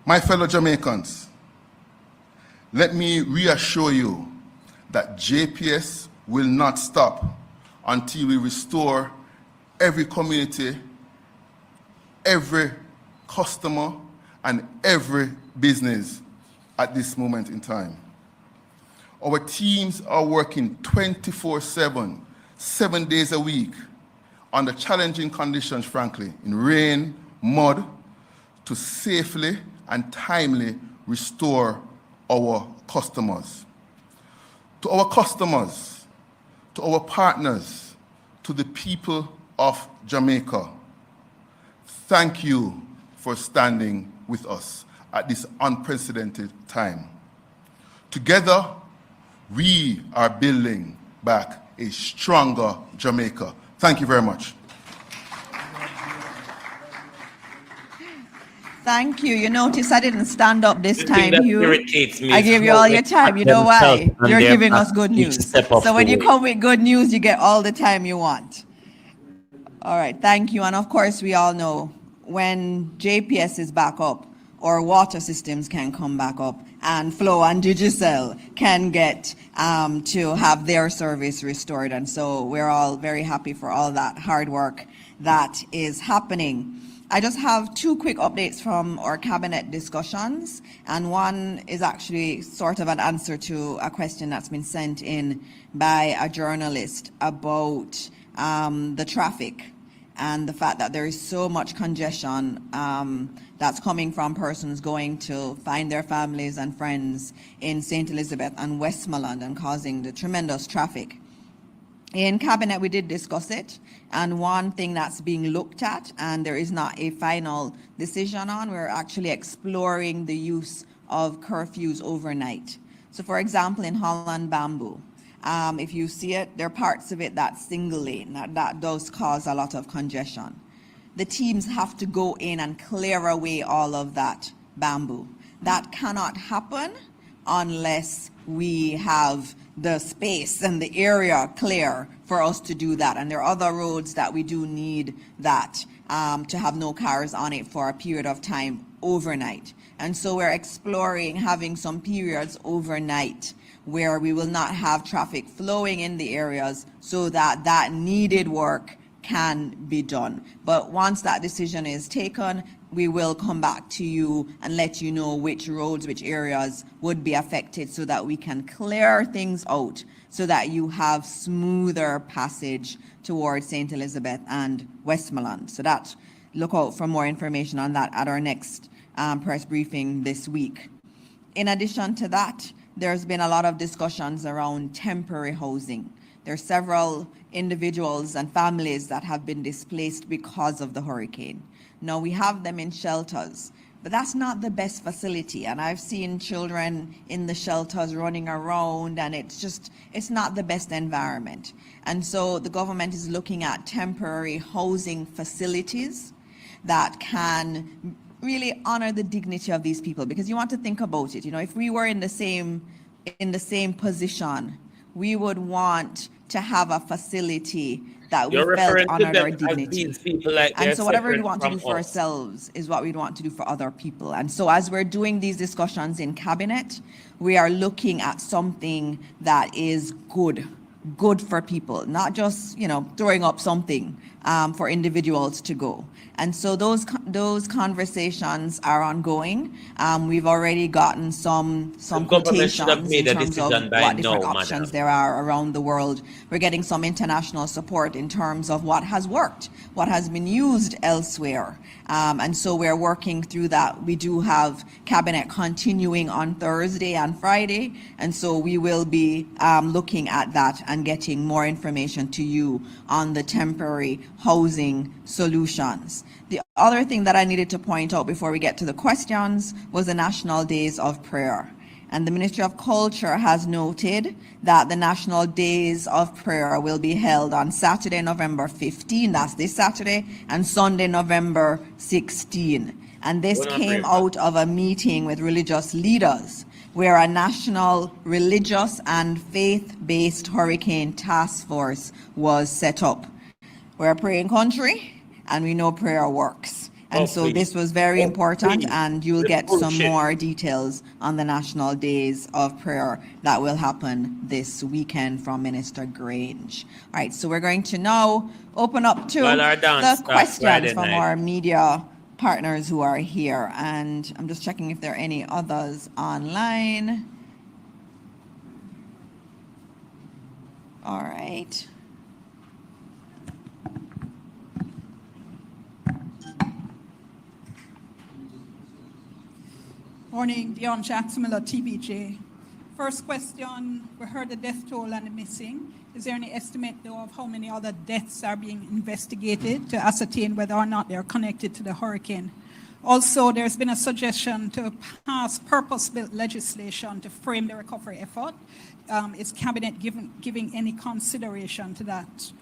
My fellow Jamaicans, let me reassure you that JPS will not stop until we restore every community, every customer, and every business at this moment in time. Our teams are working 24/7, 7 days a week, under challenging conditions, frankly, in rain, mud, to safely and timely restore our customers. To our customers, to our partners, to the people of Jamaica, thank you for standing with us at this unprecedented time. Together, we are building back a stronger Jamaica. Thank you very much. Thank you. You notice I didn't stand up this The thing time, that Hugh. irritates me I is gave you how all they your time. You pat know why? themselves on You're their giving back us good each news. step of So the when you way. come with good news, you get all the time you want. All right, thank you. And of course, we all know when JPS is back up, our water systems can come back up, and Flow and Digicel can get to have their service restored. And so we're all very happy for all that hard work that is happening. I just have two quick updates from our cabinet discussions, and one is actually sort of an answer to a question that's been sent in by a journalist about the traffic and the fact that there is so much congestion that's coming from persons going to find their families and friends in St. Elizabeth and Westmoreland and causing the tremendous traffic. In Cabinet, we did discuss it, and one thing that's being looked at, and there is not a final decision on, we're actually exploring the use of curfews overnight. So for example, in Holland Bamboo, if you see it, there are parts of it that's single lane. That does cause a lot of congestion. The teams have to go in and clear away all of that bamboo. That cannot happen unless we have the space and the area clear for us to do that. And there are other roads that we do need that to have no cars on it for a period of time overnight. And so we're exploring having some periods overnight where we will not have traffic flowing in the areas so that that needed work can be done. But once that decision is taken, we will come back to you and let you know which roads, which areas would be affected so that we can clear things out so that you have smoother passage towards St. Elizabeth and Westmoreland. So that, look out for more information on that at our next press briefing this week. In addition to that, there's been a lot of discussions around temporary housing. There are several individuals and families that have been displaced because of the hurricane. Now, we have them in shelters, but that's not the best facility. And I've seen children in the shelters running around, and it's not the best environment. And so the government is looking at temporary housing facilities that can really honor the dignity of these people, because you want to think about it. You know, if we were in the same position, we would want to have a facility that we You're felt referring to honored our them as dignity. these people like And they're so whatever we separate want to do from for us. ourselves is what we'd want to do for other people. And so as we're doing these discussions in cabinet, we are looking at something that is good good for people, not just, throwing up something for individuals to go. And so those conversations are ongoing. We've already gotten some government should have quotations made in a terms of decision by what different now, options madam. there are around the world. We're getting some international support in terms of what has worked, what has been used elsewhere. And so we're working through that. We do have cabinet continuing on Thursday and Friday. And so we will be looking at that and getting more information to you on the temporary housing solutions. The other thing that I needed to point out before we get to the questions was the National Days of Prayer. And the Ministry of Culture has noted that the National Days of Prayer will be held on Saturday, November 15, that's this Saturday, and Sunday, November 16. And this Well, came Brave. out of a meeting with religious leaders where a national religious and faith-based hurricane task force was set up. We're a praying country, and we know prayer works. And Oh, so please. this was very Oh, important, please. and you'll The get some bullshit. more details on the National Days of Prayer that will happen this weekend from Minister Grange. All right, so we're going to now open up to Well, our dance the starts questions Friday from night. our media partners who are here. And I'm just checking if there are any others online. All right. Morning, Dion Jackson Miller, TBJ. First question, we heard the death toll and the missing. Is there any estimate, though, of how many other deaths are being investigated to ascertain whether or not they're connected to the hurricane? Also, there's been a suggestion to pass purpose-built legislation to frame the recovery effort. Is Cabinet giving any consideration to that?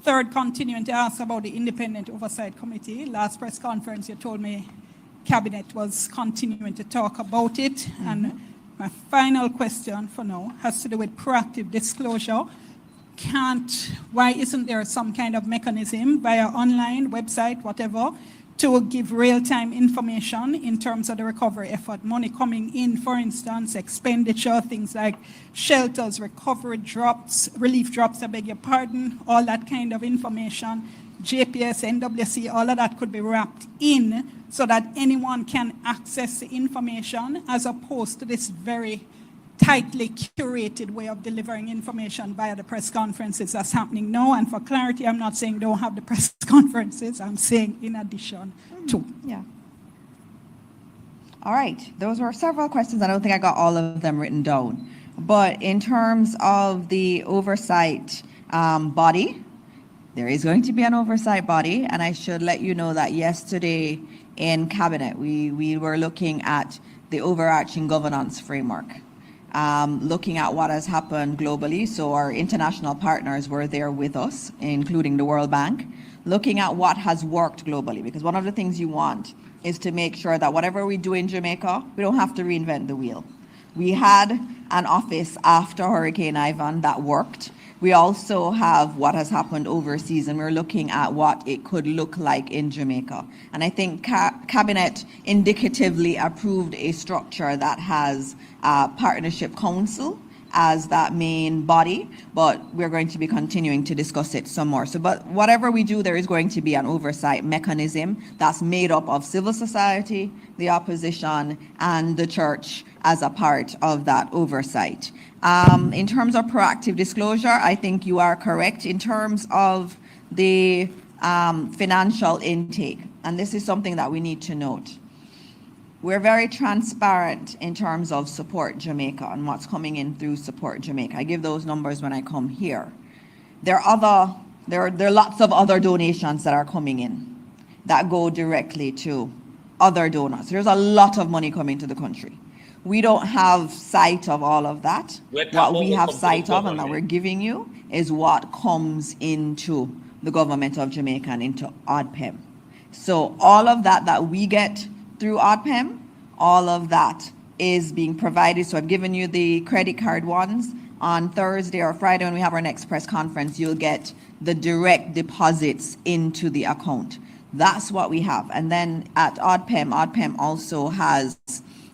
Third, continuing to ask about the Independent Oversight Committee. Last press conference, you told me Cabinet was continuing to talk about it. And my final question for now has to do with proactive disclosure. Why isn't there some kind of mechanism via online, website, whatever, to give real-time information in terms of the recovery effort? Money coming in, for instance, expenditure, things like shelters, recovery drops, relief drops, I beg your pardon, all that kind of information. JPS, NWC, all of that could be wrapped in so that anyone can access the information as opposed to this very tightly curated way of delivering information via the press conferences that's happening now. And for clarity, I'm not saying don't have the press conferences. I'm saying in addition to. Yeah. All right. Those were several questions. I don't think I got all of them written down. But in terms of the oversight body, there is going to be an oversight body. And I should let you know that yesterday in Cabinet, we were looking at the overarching governance framework. Looking at what has happened globally. So our international partners were there with us, including the World Bank, looking at what has worked globally. Because one of the things you want is to make sure that whatever we do in Jamaica, we don't have to reinvent the wheel. We had an office after Hurricane Ivan that worked. We also have what has happened overseas, and we're looking at what it could look like in Jamaica. And I think Cabinet indicatively approved a structure that has a partnership council as that main body, but we're going to be continuing to discuss it some more. So, but whatever we do, there is going to be an oversight mechanism that's made up of civil society, the opposition, and the church as a part of that oversight. In terms of proactive disclosure, I think you are correct in terms of the financial intake. And this is something that we need to note. We're very transparent in terms of Support Jamaica and what's coming in through Support Jamaica. I give those numbers when I come here. There are lots of other donations that are coming in that go directly to other donors. There's a lot of money coming to the country. We don't have sight of all of that. What we have sight of and that we're giving you is what comes into the government of Jamaica and into ODPEM. So all of that we get through ODPEM, all of that is being provided. So I've given you the credit card ones. On Thursday or Friday when we have our next press conference, you'll get the direct deposits into the account. That's what we have. And then at ODPEM also has,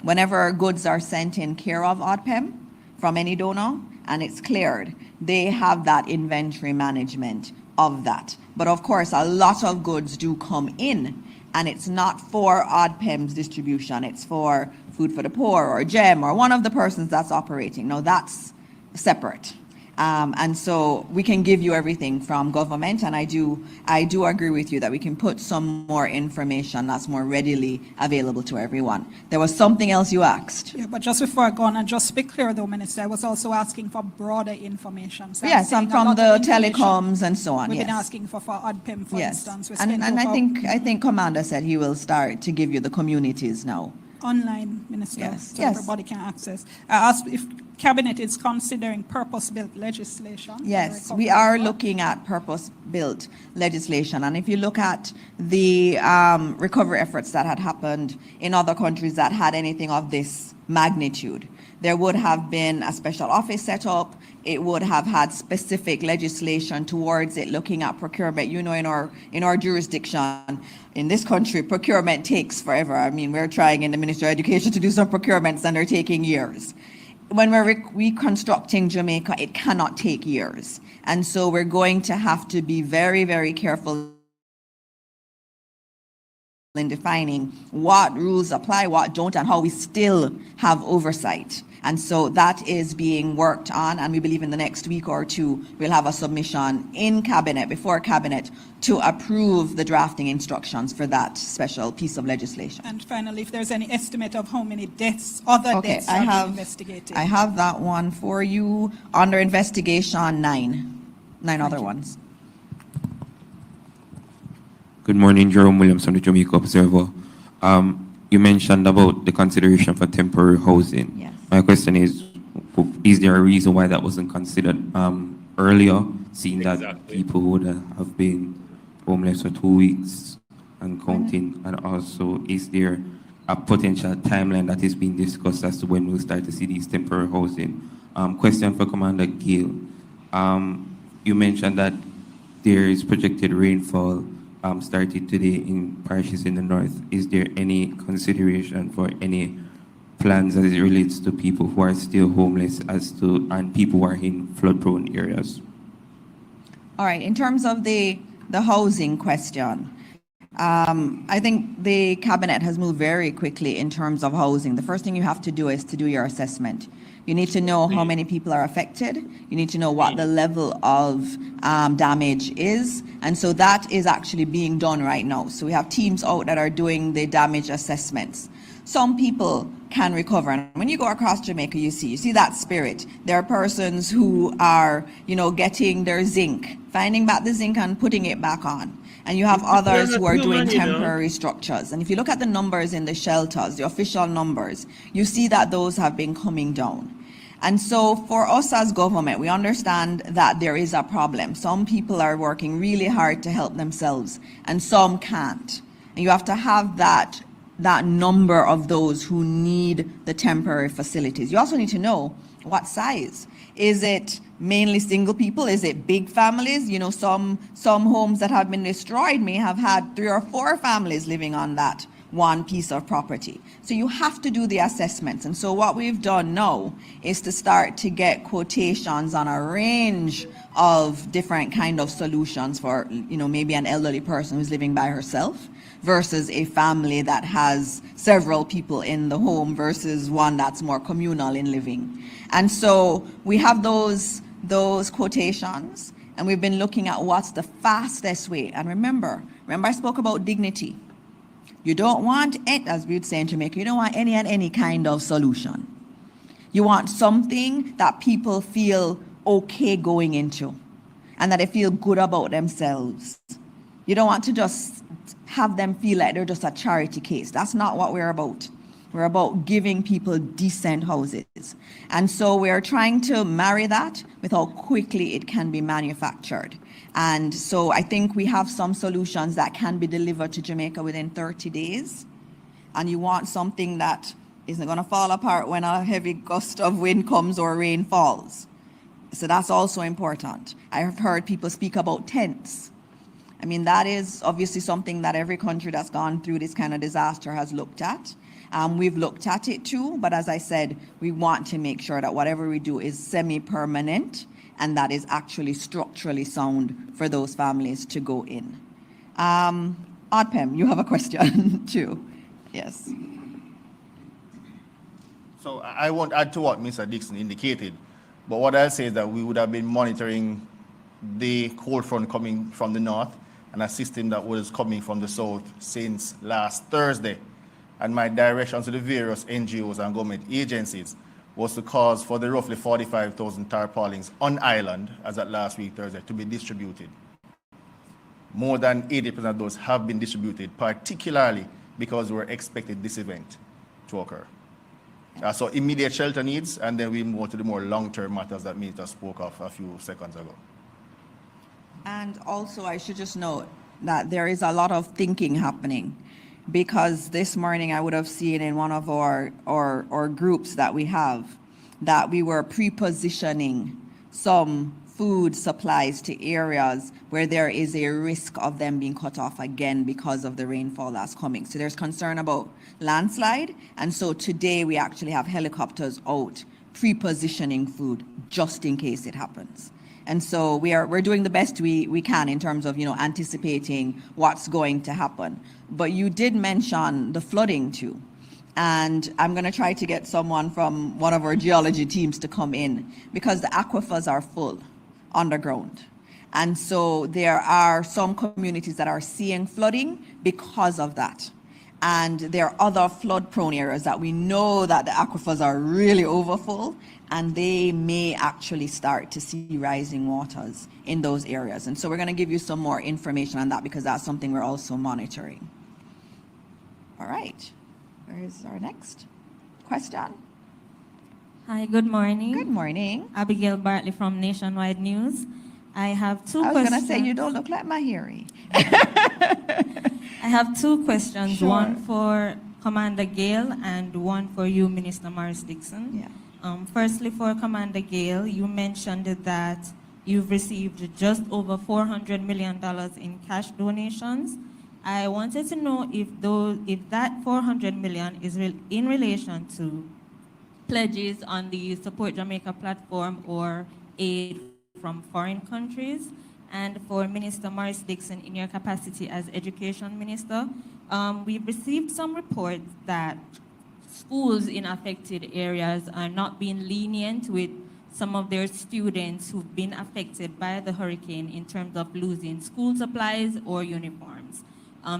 whenever goods are sent in care of ODPEM from any donor and it's cleared, they have that inventory management of that. But of course, a lot of goods do come in, and it's not for ODPEM's distribution, it's for Food for the Poor or GEM or one of the persons that's operating. Now that's separate. And so we can give you everything from government, and I do agree with you that we can put some more information that's more readily available to everyone. There was something else you asked. Yeah, but just before I go on, and just to be clear though, Minister, I was also asking for broader information. So I'm Yes, saying and a from lot the of information telecoms and so on, We've been yes. asking for ODPEM, for Yes, instance. We and spent I over think Commander said he will start to give you the communities now. online, Minister, Yes, so yes. everybody can access. I asked if Cabinet is considering purpose-built legislation. for Yes, recovery we are effort. looking at purpose-built legislation. And if you look at the recovery efforts that had happened in other countries that had anything of this magnitude, there would have been a special office set up. It would have had specific legislation towards it, looking at procurement. You know, in our jurisdiction, in this country, procurement takes forever. I mean, we're trying in the Ministry of Education to do some procurements, and they're taking years. When we're reconstructing Jamaica, it cannot take years. And so we're going to have to be very, very careful in defining what rules apply, what don't, and how we still have oversight. And so that is being worked on, and we believe in the next week or two, we'll have a submission in Cabinet, before Cabinet, to approve the drafting instructions for that special piece of legislation. And finally, if there's any estimate of how many deaths, other Okay, deaths I are being have, investigated. I have that one for you. Under investigation, nine other ones. Good morning, Jerome Williams from the Jamaica Observer. You mentioned about the consideration for temporary housing. Yes. My question is there a reason why that wasn't considered earlier, seeing that Exactly. people would have been homeless for 2 weeks and counting? And also, is there a potential timeline that is being discussed as to when we'll start to see these temporary housing? Question for Commander Gill. You mentioned that there is projected rainfall started today in parishes in the north. Is there any consideration for any plans as it relates to people who are still homeless and people who are in flood-prone areas? All right, in terms of the housing question, I think the Cabinet has moved very quickly in terms of housing. The first thing you have to do is to do your assessment. You need to know how many people are affected. You need to know what the level of damage is. And so that is actually being done right now. So we have teams out that are doing the damage assessments. Some people can recover. And when you go across Jamaica, you see that spirit. There are persons who are, getting their zinc, finding back the zinc and putting it back on. And you have others who are doing temporary structures. And if you look at the numbers in the shelters, the official numbers, you see that those have been coming down. And so for us as government, we understand that there is a problem. Some people are working really hard to help themselves, and some can't. And you have to have that number of those who need the temporary facilities. You also need to know what size. Is it mainly single people? Is it big families? Some homes that have been destroyed may have had 3 or 4 families living on that one piece of property. So you have to do the assessments. And so what we've done now is to start to get quotations on a range of different kind of solutions for, maybe an elderly person who's living by herself versus a family that has several people in the home versus one that's more communal in living. And so we have those quotations, and we've been looking at what's the fastest way. And remember I spoke about dignity. You don't want it, as we would say in Jamaica, you don't want any kind of solution. You want something that people feel okay going into and that they feel good about themselves. You don't want to just have them feel like they're just a charity case. That's not what we're about. We're about giving people decent houses. And so we're trying to marry that with how quickly it can be manufactured. And so I think we have some solutions that can be delivered to Jamaica within 30 days. And you want something that isn't going to fall apart when a heavy gust of wind comes or rain falls. So that's also important. I have heard people speak about tents. I mean, that is obviously something that every country that's gone through this kind of disaster has looked at. We've looked at it too, but as I said, we want to make sure that whatever we do is semi-permanent and that is actually structurally sound for those families to go in. Odpem, you have a question too. Yes. So I won't add to what Mr. Dixon indicated, but what I'll say is that we would have been monitoring the cold front coming from the north and a system that was coming from the south since last Thursday. And my direction to the various NGOs and government agencies was to cause for the roughly 45,000 tarpaulins on island, as at last week Thursday, to be distributed. More than 80% of those have been distributed, particularly because we're expecting this event to occur. So immediate shelter needs, and then we move to the more long-term matters that Minister spoke of a few seconds ago. And also, I should just note that there is a lot of thinking happening, because this morning I would have seen in one of our groups that we have that we were pre-positioning some food supplies to areas where there is a risk of them being cut off again because of the rainfall that's coming. So there's concern about landslide, and so today we actually have helicopters out pre-positioning food just in case it happens. And so we're doing the best we can in terms of, anticipating what's going to happen. But you did mention the flooding too. And I'm going to try to get someone from one of our geology teams to come in, because the aquifers are full underground. And so there are some communities that are seeing flooding because of that. And there are other flood prone areas that we know that the aquifers are really overfull, and they may actually start to see rising waters in those areas. And so we're going to give you some more information on that, because that's something we're also monitoring. All right. Where is our next question? Hi, good morning. Good morning. Abigail Bartley from Nationwide News. I have two questions. I was going to say, you don't look like Mahiri. I have two questions, Sure. one for Commander Gale and one for you, Minister Morris Dixon. Yeah. Firstly, for Commander Gale, you mentioned that you've received just over $400 million in cash donations. I wanted to know if that $400 million is in relation to pledges on the Support Jamaica platform or aid from foreign countries. And for Minister Morris Dixon, in your capacity as Education Minister, we've received some reports that schools in affected areas are not being lenient with some of their students who've been affected by the hurricane in terms of losing school supplies or uniforms.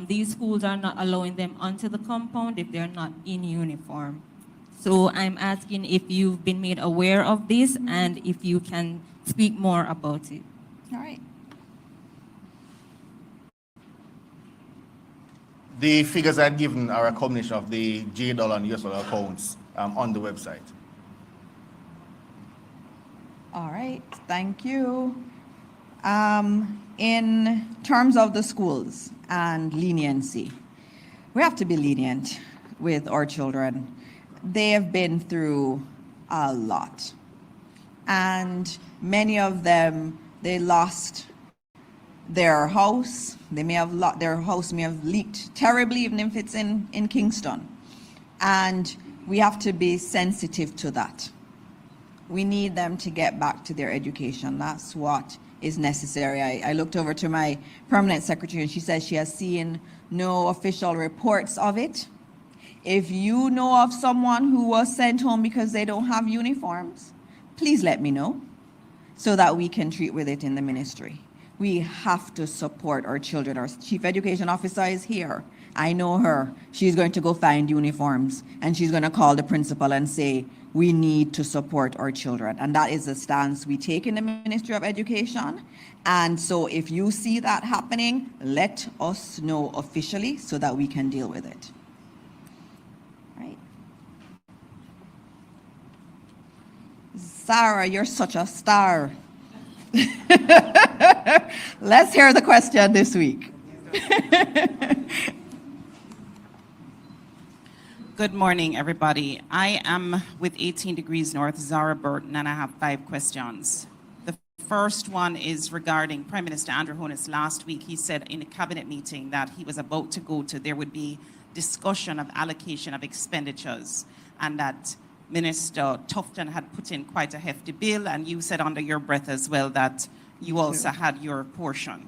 These schools are not allowing them onto the compound if they're not in uniform. So I'm asking if you've been made aware of this and if you can speak more about it. All right. The figures I've given are a combination of the $J and US dollar accounts on the website. All right, thank you. In terms of the schools and leniency, we have to be lenient with our children. They have been through a lot. And many of them, they lost their house. Their house may have leaked terribly, even if it's in Kingston. And we have to be sensitive to that. We need them to get back to their education. That's what is necessary. I looked over to my permanent secretary and she says she has seen no official reports of it. If you know of someone who was sent home because they don't have uniforms, please let me know so that we can treat with it in the ministry. We have to support our children. Our chief education officer is here. I know her. She's going to go find uniforms and she's going to call the principal and say, we need to support our children. And that is the stance we take in the Ministry of Education. And so if you see that happening, let us know officially so that we can deal with it. Right. Sarah, you're such a star. Let's hear the question this week. Good morning, everybody. I am with 18 Degrees North, Zara Burton, and I have 5 questions. The first one is regarding Prime Minister Andrew Holness. Last week, he said in a cabinet meeting that he was about to go to, there would be discussion of allocation of expenditures, and that Minister Tufton had put in quite a hefty bill, and you said under your breath as well that you also had your portion.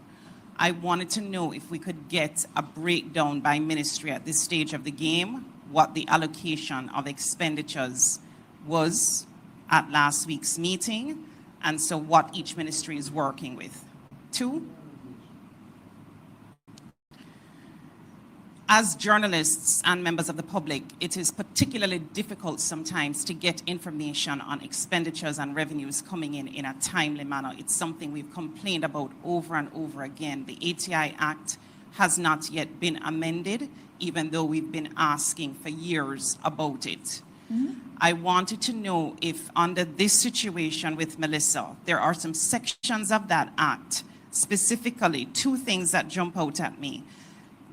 I wanted to know if we could get a breakdown by ministry at this stage of the game, what the allocation of expenditures was at last week's meeting, and so what each ministry is working with. 2, as journalists and members of the public, it is particularly difficult sometimes to get information on expenditures and revenues coming in a timely manner. It's something we've complained about over and over again. The ATI Act has not yet been amended, even though we've been asking for years about it. I wanted to know if under this situation with Melissa, there are some sections of that act, specifically 2 things that jump out at me.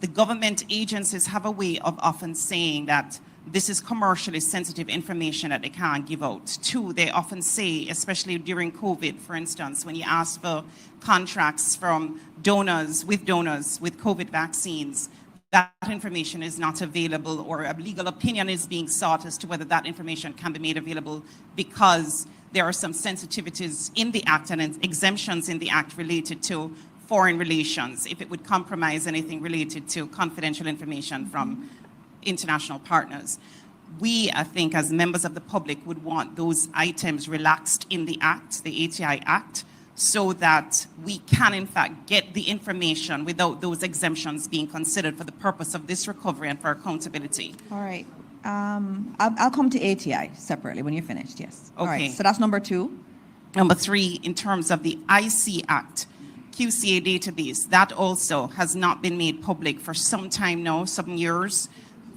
The government agencies have a way of often saying that this is commercially sensitive information that they can't give out. 2, they often say, especially during COVID, for instance, when you ask for contracts from donors with COVID vaccines, that information is not available, or a legal opinion is being sought as to whether that information can be made available because there are some sensitivities in the act and exemptions in the act related to foreign relations, if it would compromise anything related to confidential information from international partners. We, I think, as members of the public, would want those items relaxed in the act, the ATI Act, so that we can, in fact, get the information without those exemptions being considered for the purpose of this recovery and for accountability. All right. I'll come to ATI separately when you're finished, yes. All right, Okay. so that's number 2. Number 3, in terms of the IC Act, QCA database, that also has not been made public for some time now, some years.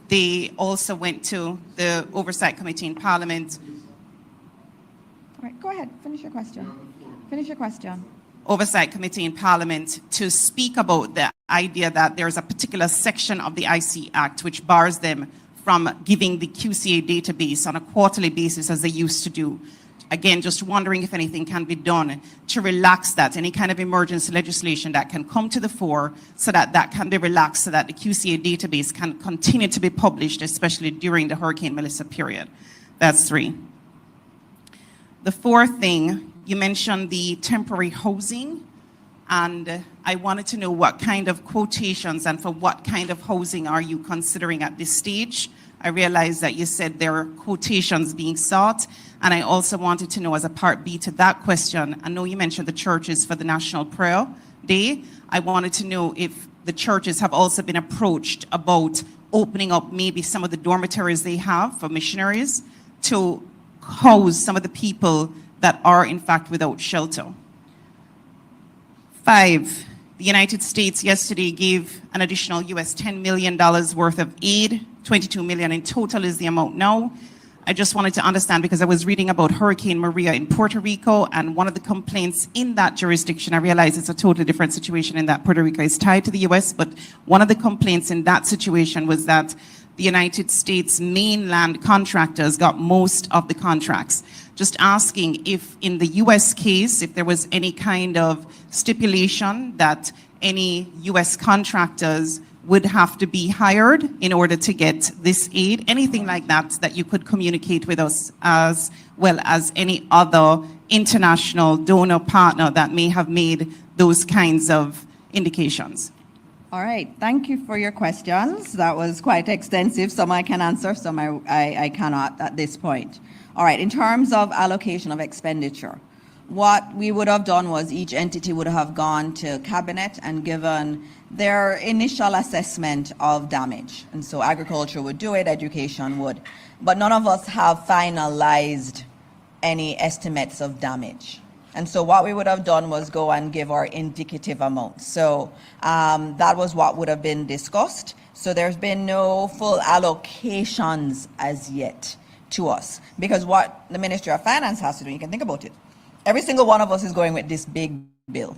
They also went to the Oversight Committee in Parliament. All right, go ahead, finish your question. Finish your question. Oversight Committee in Parliament to speak about the idea that there's a particular section of the IC Act which bars them from giving the QCA database on a quarterly basis as they used to do. Again, just wondering if anything can be done to relax that, any kind of emergency legislation that can come to the fore so that that can be relaxed, so that the QCA database can continue to be published, especially during the Hurricane Melissa period. That's 3. The 4th thing, you mentioned the temporary housing, and I wanted to know what kind of quotations and for what kind of housing are you considering at this stage? I realize that you said there are quotations being sought, and I also wanted to know, as a part B to that question, I know you mentioned the churches for the National Prayer Day. I wanted to know if the churches have also been approached about opening up maybe some of the dormitories they have for missionaries to house some of the people that are in fact without shelter. 5, the United States yesterday gave an additional US $10 million worth of aid. 22 million in total is the amount now. I just wanted to understand, because I was reading about Hurricane Maria in Puerto Rico, and one of the complaints in that jurisdiction, I realize it's a totally different situation in that Puerto Rico is tied to the US, but one of the complaints in that situation was that the United States mainland contractors got most of the contracts. Just asking if in the US case, if there was any kind of stipulation that any US contractors would have to be hired in order to get this aid, anything like that, that you could communicate with us, as well as any other international donor partner that may have made those kinds of indications. All right, thank you for your questions. That was quite extensive. Some I can answer, some I cannot at this point. All right, in terms of allocation of expenditure, what we would have done was each entity would have gone to cabinet and given their initial assessment of damage. And so agriculture would do it, education would. But none of us have finalized any estimates of damage. And so what we would have done was go and give our indicative amounts. So that was what would have been discussed. So there's been no full allocations as yet to us. Because what the Ministry of Finance has to do, you can think about it. Every single one of us is going with this big bill.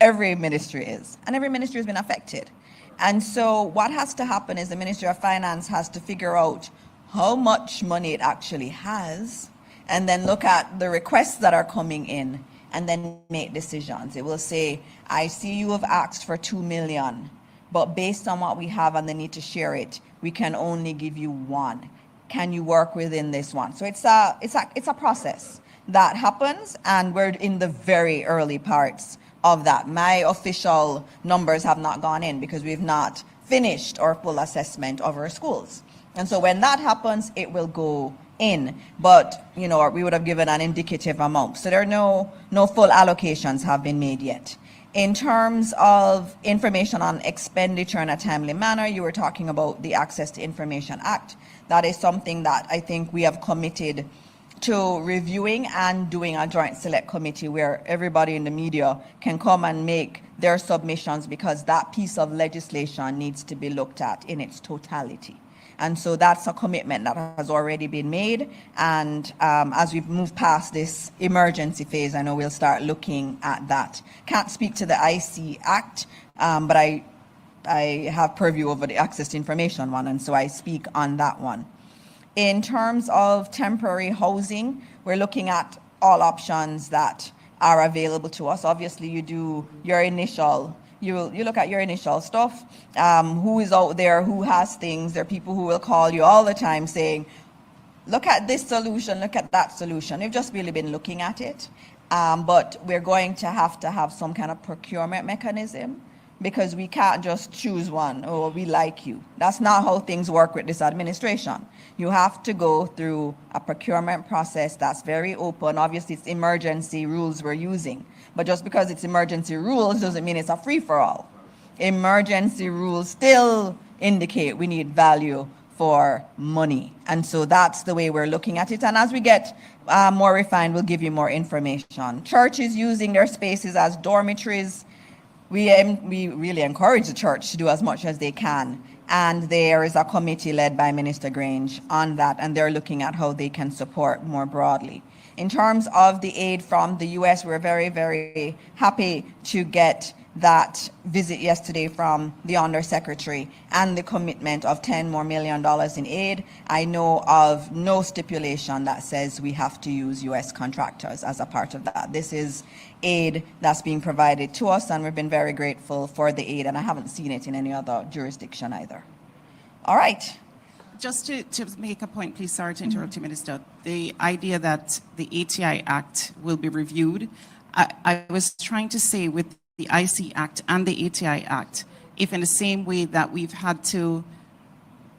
Every ministry is. And every ministry has been affected. And so what has to happen is the Ministry of Finance has to figure out how much money it actually has, and then look at the requests that are coming in, and then make decisions. It will say, I see you have asked for 2 million, but based on what we have and the need to share it, we can only give you 1. can you work within this one? So it's a process that happens, and we're in the very early parts of that. My official numbers have not gone in because we've not finished our full assessment of our schools. And so when that happens, it will go in. But, you know, we would have given an indicative amount. So there are no full allocations have been made yet. In terms of information on expenditure in a timely manner, you were talking about the Access to Information Act. That is something that I think we have committed to reviewing and doing a joint select committee where everybody in the media can come and make their submissions, because that piece of legislation needs to be looked at in its totality. And so that's a commitment that has already been made. And as we move past this emergency phase, I know we'll start looking at that. Can't speak to the IC Act, but I have purview over the Access to Information one, and so I speak on that one. In terms of temporary housing, we're looking at all options that are available to us. Obviously, you do your initial, you look at your initial stuff, who is out there, who has things. There are people who will call you all the time saying, look at this solution, look at that solution. We've just really been looking at it. But we're going to have some kind of procurement mechanism, because we can't just choose one, oh, we like you. That's not how things work with this administration. You have to go through a procurement process that's very open. Obviously, it's emergency rules we're using. But just because it's emergency rules doesn't mean it's a free-for-all. Emergency rules still indicate we need value for money. And so that's the way we're looking at it. And as we get more refined, we'll give you more information. Churches using their spaces as dormitories. We really encourage the church to do as much as they can. And there is a committee led by Minister Grange on that, and they're looking at how they can support more broadly. In terms of the aid from the US, we're very, very happy to get that visit yesterday from the Undersecretary and the commitment of $10 million more in aid. I know of no stipulation that says we have to use US contractors as a part of that. This is aid that's being provided to us, and we've been very grateful for the aid, and I haven't seen it in any other jurisdiction either. All right. Just to make a point, please, sorry to interrupt you, Minister. The idea that the ATI Act will be reviewed, I was trying to say with the IC Act and the ATI Act, if in the same way that we've had to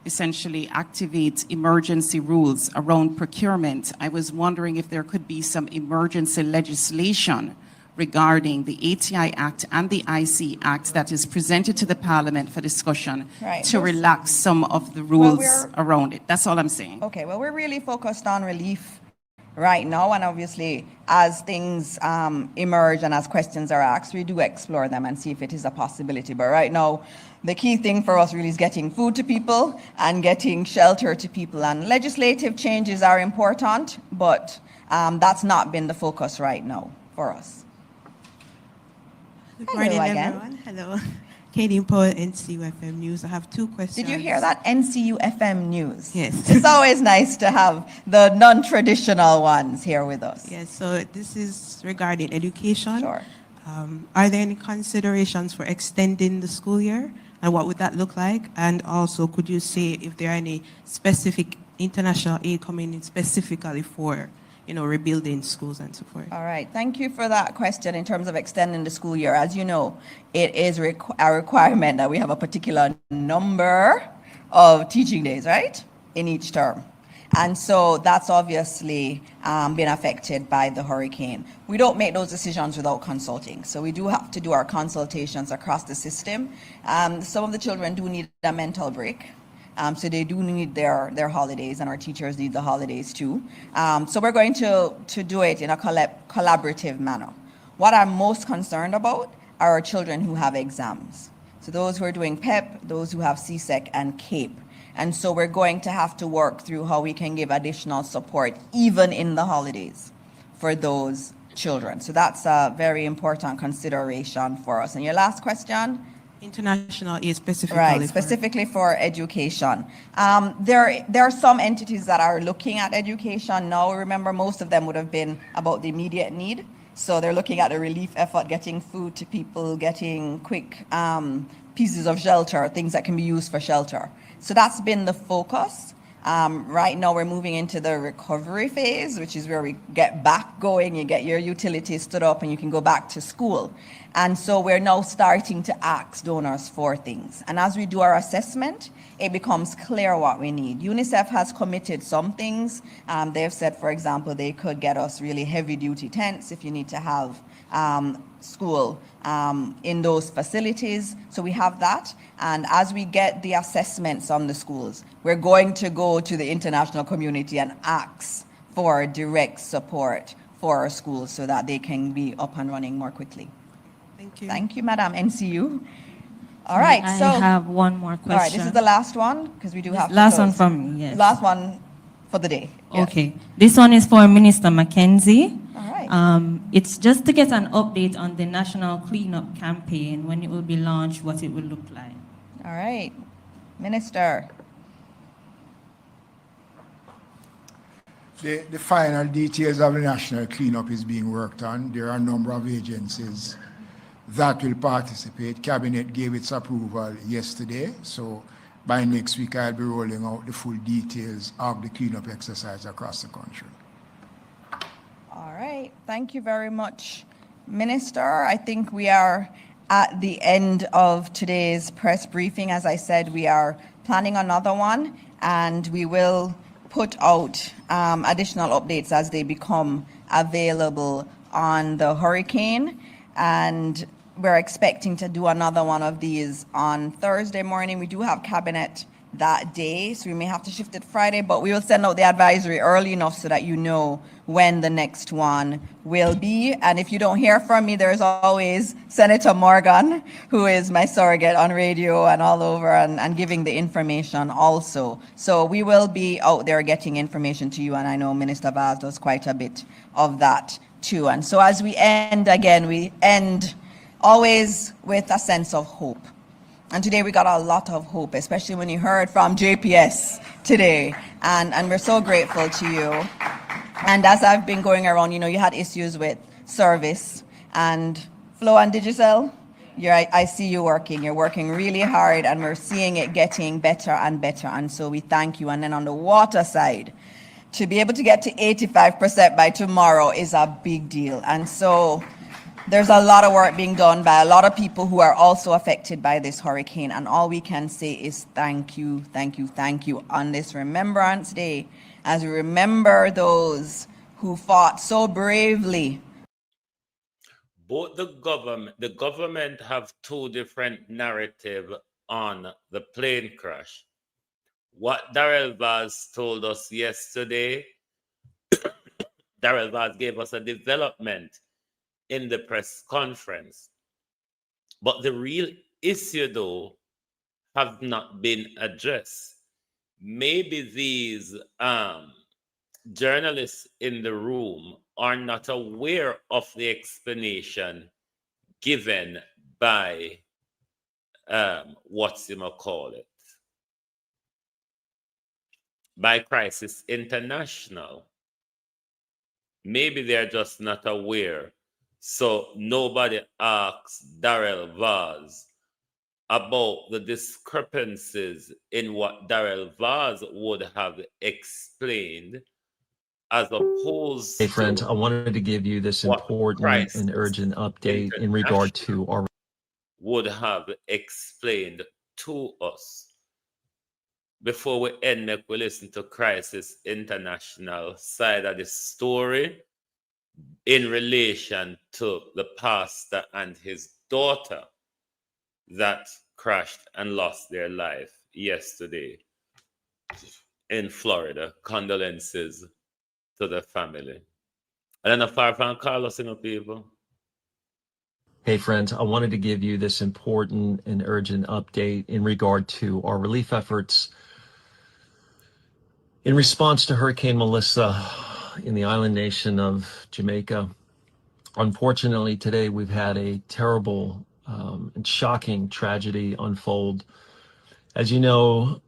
essentially activate emergency rules around procurement, I was wondering if there could be some emergency legislation regarding the ATI Act and the IC Act that is presented to the Parliament for discussion, Right. to relax some of the rules around it. That's all I'm saying. Okay, well, we're really focused on relief right now, and obviously as things emerge and as questions are asked, we do explore them and see if it is a possibility. But right now, the key thing for us really is getting food to people and getting shelter to people, and legislative changes are important, but that's not been the focus right now for us. Good Hello morning, again. everyone. Hello. Katie Powell, NCUFM News. I have two questions. Did you hear that? NCUFM News. Yes. It's always nice to have the non-traditional ones here with us. Yes, so this is regarding education. Sure. Are there any considerations for extending the school year? And what would that look like? And also, could you say if there are any specific international aid coming in specifically for, rebuilding schools and so forth? All right. Thank you for that question in terms of extending the school year. As you know, it is a requirement that we have a particular number of teaching days, right, in each term. And so that's obviously been affected by the hurricane. We don't make those decisions without consulting. So we do have to do our consultations across the system. Some of the children do need a mental break. So they do need their holidays, and our teachers need the holidays too. So we're going to do it in a collaborative manner. What I'm most concerned about are our children who have exams. So those who are doing PEP, those who have CSEC and CAPE. And so we're going to have to work through how we can give additional support even in the holidays for those children. So that's a very important consideration for us. And your last question? International aid specifically. Right, specifically for education. There are some entities that are looking at education now. Remember, most of them would have been about the immediate need. So they're looking at the relief effort, getting food to people, getting quick pieces of shelter, things that can be used for shelter. So that's been the focus. Right now, we're moving into the recovery phase, which is where we get back going. You get your utilities stood up and you can go back to school. And so we're now starting to ask donors for things. And as we do our assessment, it becomes clear what we need. UNICEF has committed some things. They've said, for example, they could get us really heavy-duty tents if you need to have school in those facilities. So we have that. And as we get the assessments on the schools, we're going to go to the international community and ask for direct support for our schools so that they can be up and running more quickly. Thank you. Thank you, Madam NCU. All right, I so have one more question. all right, this is the last one because we do have to Last one close. from me, yes. Last one for the day. Yes. Okay. This one is for Minister Mackenzie. All right. It's just to get an update on the national cleanup campaign, when it will be launched, what it will look like. All right, Minister. The final details of the national cleanup is being worked on. There are a number of agencies that will participate. Cabinet gave its approval yesterday, so by next week I'll be rolling out the full details of the cleanup exercise across the country. All right, thank you very much, Minister. I think we are at the end of today's press briefing. As I said, we are planning another one, and we will put out additional updates as they become available on the hurricane. And we're expecting to do another one of these on Thursday morning. We do have cabinet that day, so we may have to shift it Friday, but we will send out the advisory early enough so that you know when the next one will be. And if you don't hear from me, there's always Senator Morgan, who is my surrogate on radio and all over and giving the information also. So we will be out there getting information to you, and I know Minister Vaz does quite a bit of that too. And so as we end again, we end always with a sense of hope. And today we got a lot of hope, especially when you heard from JPS today. And we're so grateful to you. And as I've been going around, you had issues with service and Flow and Digicel. I see you working. You're working really hard, and we're seeing it getting better and better. And so we thank you. And then on the water side, to be able to get to 85% by tomorrow is a big deal. And so there's a lot of work being done by a lot of people who are also affected by this hurricane. And all we can say is thank you, thank you, thank you on this Remembrance Day, as we remember those who fought so bravely. Both the government have two different narratives on the plane crash. What Darrell Vaz told us yesterday, Darrell Vaz gave us a development in the press conference. But the real issue, though, have not been addressed. Maybe these journalists in the room are not aware of the explanation given by by Crisis International. Maybe they're just not aware. So nobody asks Darrell Vaz about the discrepancies in what Darrell Vaz would have explained, as opposed Hey, friends, to I wanted to give you this what important Crisis and urgent update in regard to our would have explained to us. Before we end, we listen to Crisis International side of the story in relation to the pastor and his daughter that crashed and lost their life yesterday in Florida. Condolences to the family. I don't know, far from Carlos, people. Hey, friends, I wanted to give you this important and urgent update in regard to our relief efforts in response to Hurricane Melissa in the island nation of Jamaica. Unfortunately, today we've had a terrible and shocking tragedy unfold. As you know,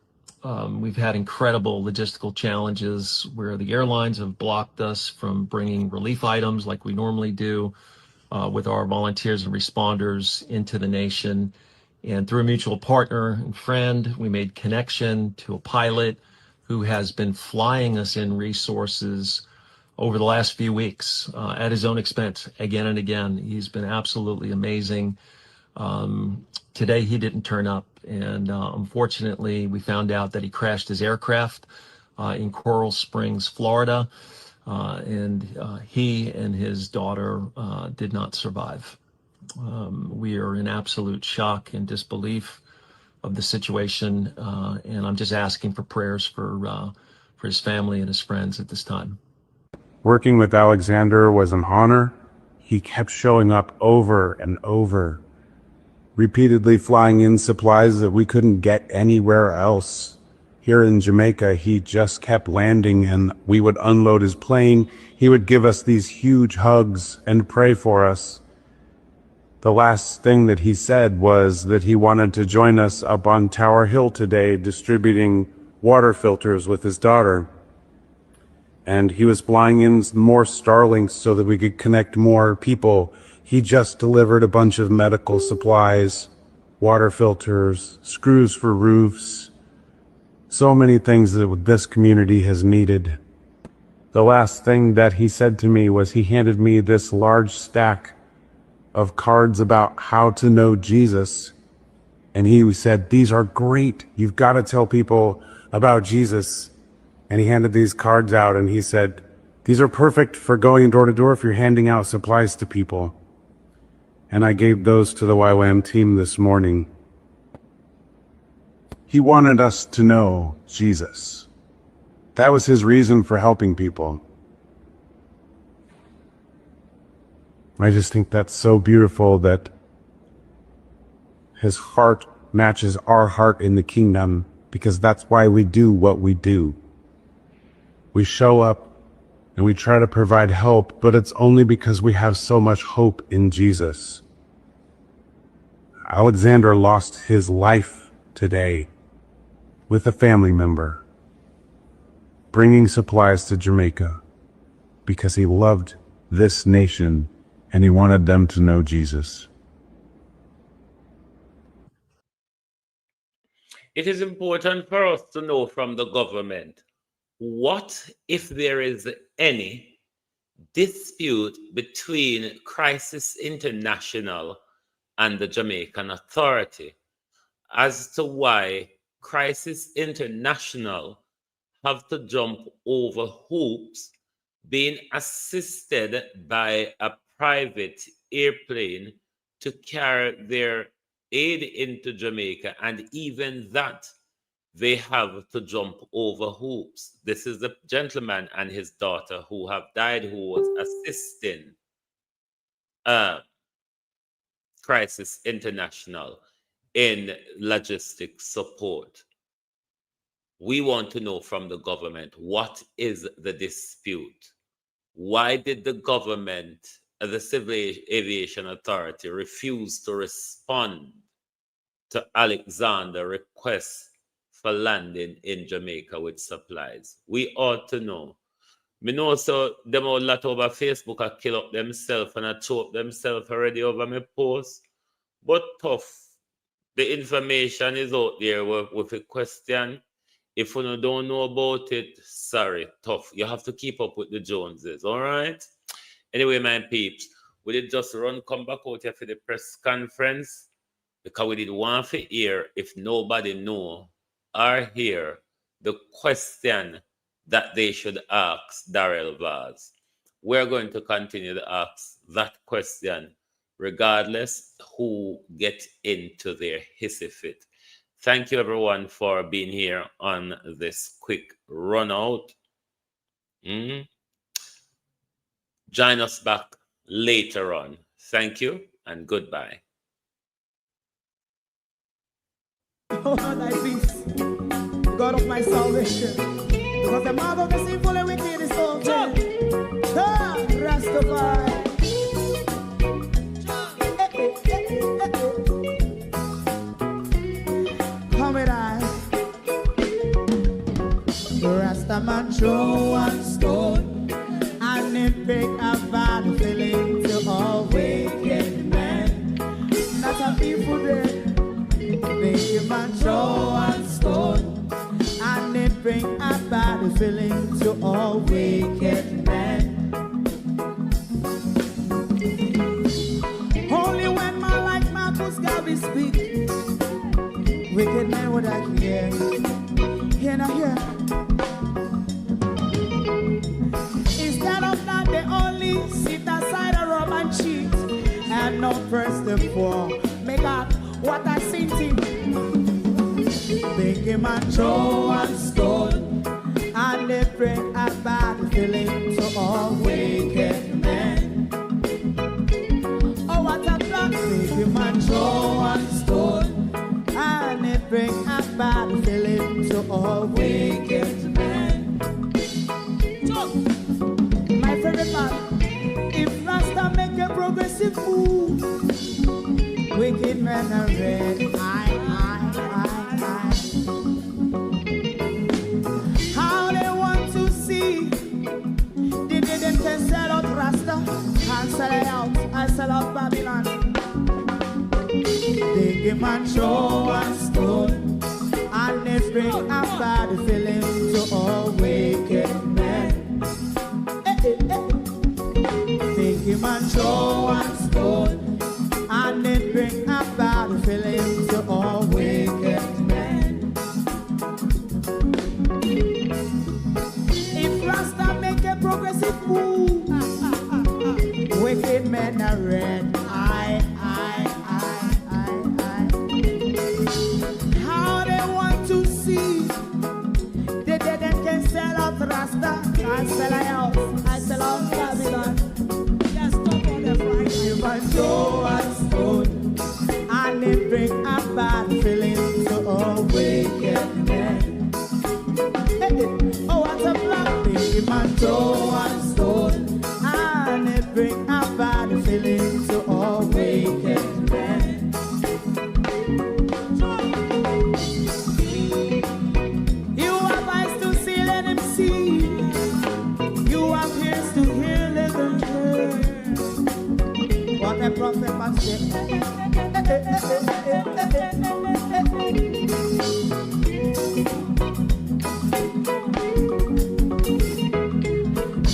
we've had incredible logistical challenges where the airlines have blocked us from bringing relief items like we normally do with our volunteers and responders into the nation. And through a mutual partner and friend, we made connection to a pilot who has been flying us in resources over the last few weeks at his own expense again and again. He's been absolutely amazing. Today he didn't turn up, and unfortunately we found out that he crashed his aircraft in Coral Springs, Florida, and he and his daughter did not survive. We are in absolute shock and disbelief of the situation, and I'm just asking for prayers for his family and his friends at this time. Working with Alexander was an honor. He kept showing up over and over, repeatedly flying in supplies that we couldn't get anywhere else. Here in Jamaica, he just kept landing and we would unload his plane. He would give us these huge hugs and pray for us. The last thing that he said was that he wanted to join us up on Tower Hill today distributing water filters with his daughter. And he was flying in more Starlinks so that we could connect more people. He just delivered a bunch of medical supplies, water filters, screws for roofs, so many things that this community has needed. The last thing that he said to me was he handed me this large stack of cards about how to know Jesus. And he said, "These are great. You've got to tell people about Jesus." And he handed these cards out and he said, "These are perfect for going door to door if you're handing out supplies to people." And I gave those to the YWAM team this morning. He wanted us to know Jesus. That was his reason for helping people. I just think that's so beautiful that his heart matches our heart in the kingdom, because that's why we do what we do. We show up and we try to provide help, but it's only because we have so much hope in Jesus. Alexander lost his life today with a family member, bringing supplies to Jamaica because he loved this nation and he wanted them to know Jesus. It is important for us to know from the government, what if there is any dispute between Crisis International and the Jamaican Authority as to why Crisis International have to jump over hoops being assisted by a private airplane to carry their aid into Jamaica, and even that they have to jump over hoops. This is the gentleman and his daughter who have died, who was assisting Crisis International in logistics support. We want to know from the government, what is the dispute? Why did the government, the Civil Aviation Authority, refuse to respond to Alexander's request for landing in Jamaica with supplies? We ought to know. Me know so them a lot over Facebook a kill up themselves and a choke themselves already over my post. But tough. The information is out there with a question. If you don't know about it, sorry, tough. You have to keep up with the Joneses, all right? Anyway, my peeps, we did just come back out here for the press conference because we did want to hear, if nobody know or hear, the question that they should ask Darrell Vaz. We're going to continue to ask that question regardless who get into their hissy fit. Thank you, everyone, for being here on this quick run out. Join us back later on. Thank you and goodbye. Oh, thy peace, God of my salvation, because the mouth of the sinful and wicked is open. Rastafari. Rastaman throw one stone and it pick a bad feeling to all wicked men. Not a people there. Make a man throw one stone and it bring a bad feeling to all wicked men. Only when man like Marcus Garvey speak, wicked men would I hear. Hear now hear. Instead of that, they only sit aside and rub and cheat and not press the poor. Make God what I seen him. Make him a throw and stone, and they bring a bad feeling to all wicked men. Oh, what a plan! Make him a throw and stone, and they bring a bad feeling to all wicked men. So, my favorite man, if Rasta make a progressive move, wicked men are red. How they want to see they didn't can sell out Rasta and sell it out and sell out Babylon. They give man throw and stone, and they bring a bad feeling to all wicked men. They give man throw and stone, and they bring a bad feeling to all wicked men. If Rasta make a progressive move, wicked men are red. How they want to see they didn't can sell out Rasta and sell out and sell out Babylon. Just talk on the Friday. You want Joe and stone, and they bring a bad feeling to all wicked men. Oh, what a black baby man, Joe and stone, and they bring a bad feeling to all wicked men. You have eyes to see, let him see. You have ears to hear, let them hear. What a prophet must say.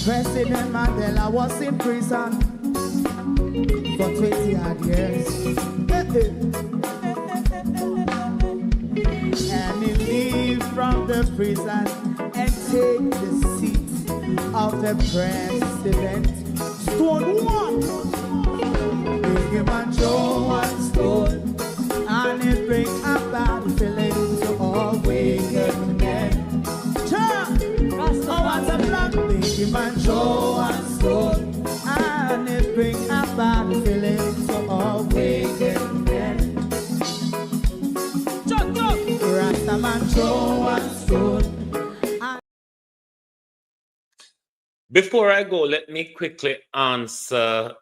President Mandela was in prison for 20 odd years. And he leave from the prison and take the seat of the president. Stone one, big him and throw one stone, and it bring a bad feeling to all wicked men. Oh, what a black big him and throw one stone, and it bring a bad feeling to all wicked men. Rastaman throw one stone. Before I go, let me quickly answer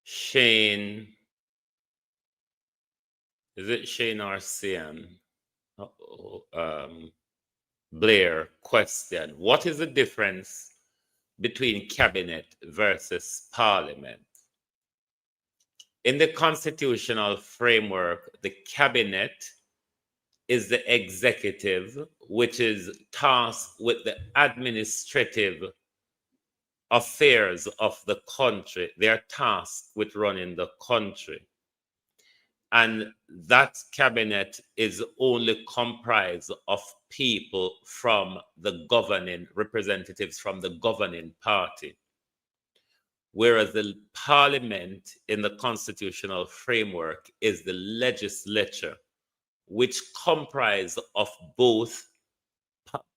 Shane. Is it Shane or Sian? Blair question. What is the difference between cabinet versus parliament? In the constitutional framework, the cabinet is the executive, which is tasked with the administrative affairs of the country. They are tasked with running the country. And that cabinet is only comprised of people from the governing, representatives from the governing party. Whereas the parliament in the constitutional framework is the legislature, which comprise of both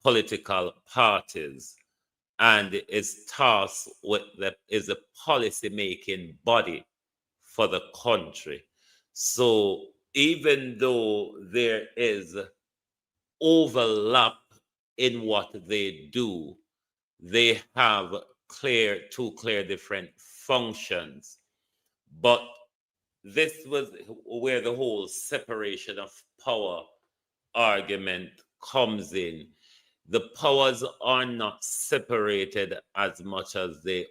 political parties and is tasked with is a policy-making body for the country. So even though there is overlap in what they do, they have two clear different functions. But this was where the whole separation of power argument comes in. The powers are not separated as much as they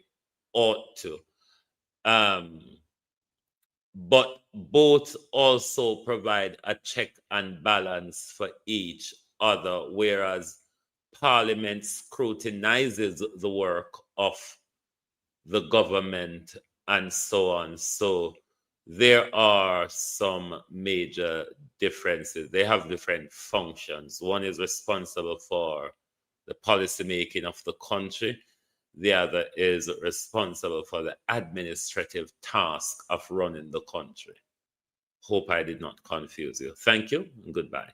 ought to. but both also provide a check and balance for each other, whereas Parliament scrutinizes the work of the government and so on. So there are some major differences. They have different functions. One is responsible for the policy making of the country. The other is responsible for the administrative task of running the country. Hope I did not confuse you. Thank you and goodbye.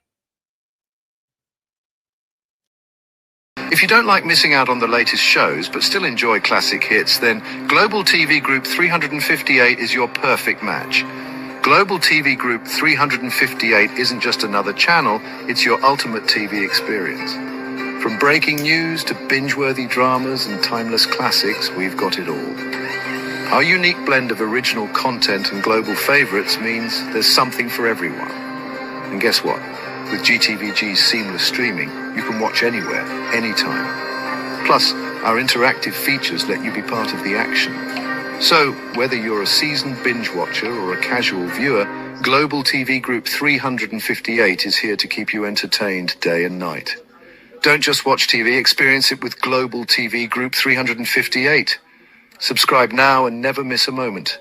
If you don't like missing out on the latest shows but still enjoy classic hits, then Global TV Group 358 is your perfect match. Global TV Group 358 isn't just another channel, it's your ultimate TV experience. From breaking news to binge-worthy dramas and timeless classics, we've got it all. Our unique blend of original content and global favorites means there's something for everyone. And guess what? With GTVG's seamless streaming, you can watch anywhere, anytime. Plus, our interactive features let you be part of the action. So, whether you're a seasoned binge watcher or a casual viewer, Global TV Group 358 is here to keep you entertained day and night. Don't just watch TV, experience it with Global TV Group 358. Subscribe now and never miss a moment.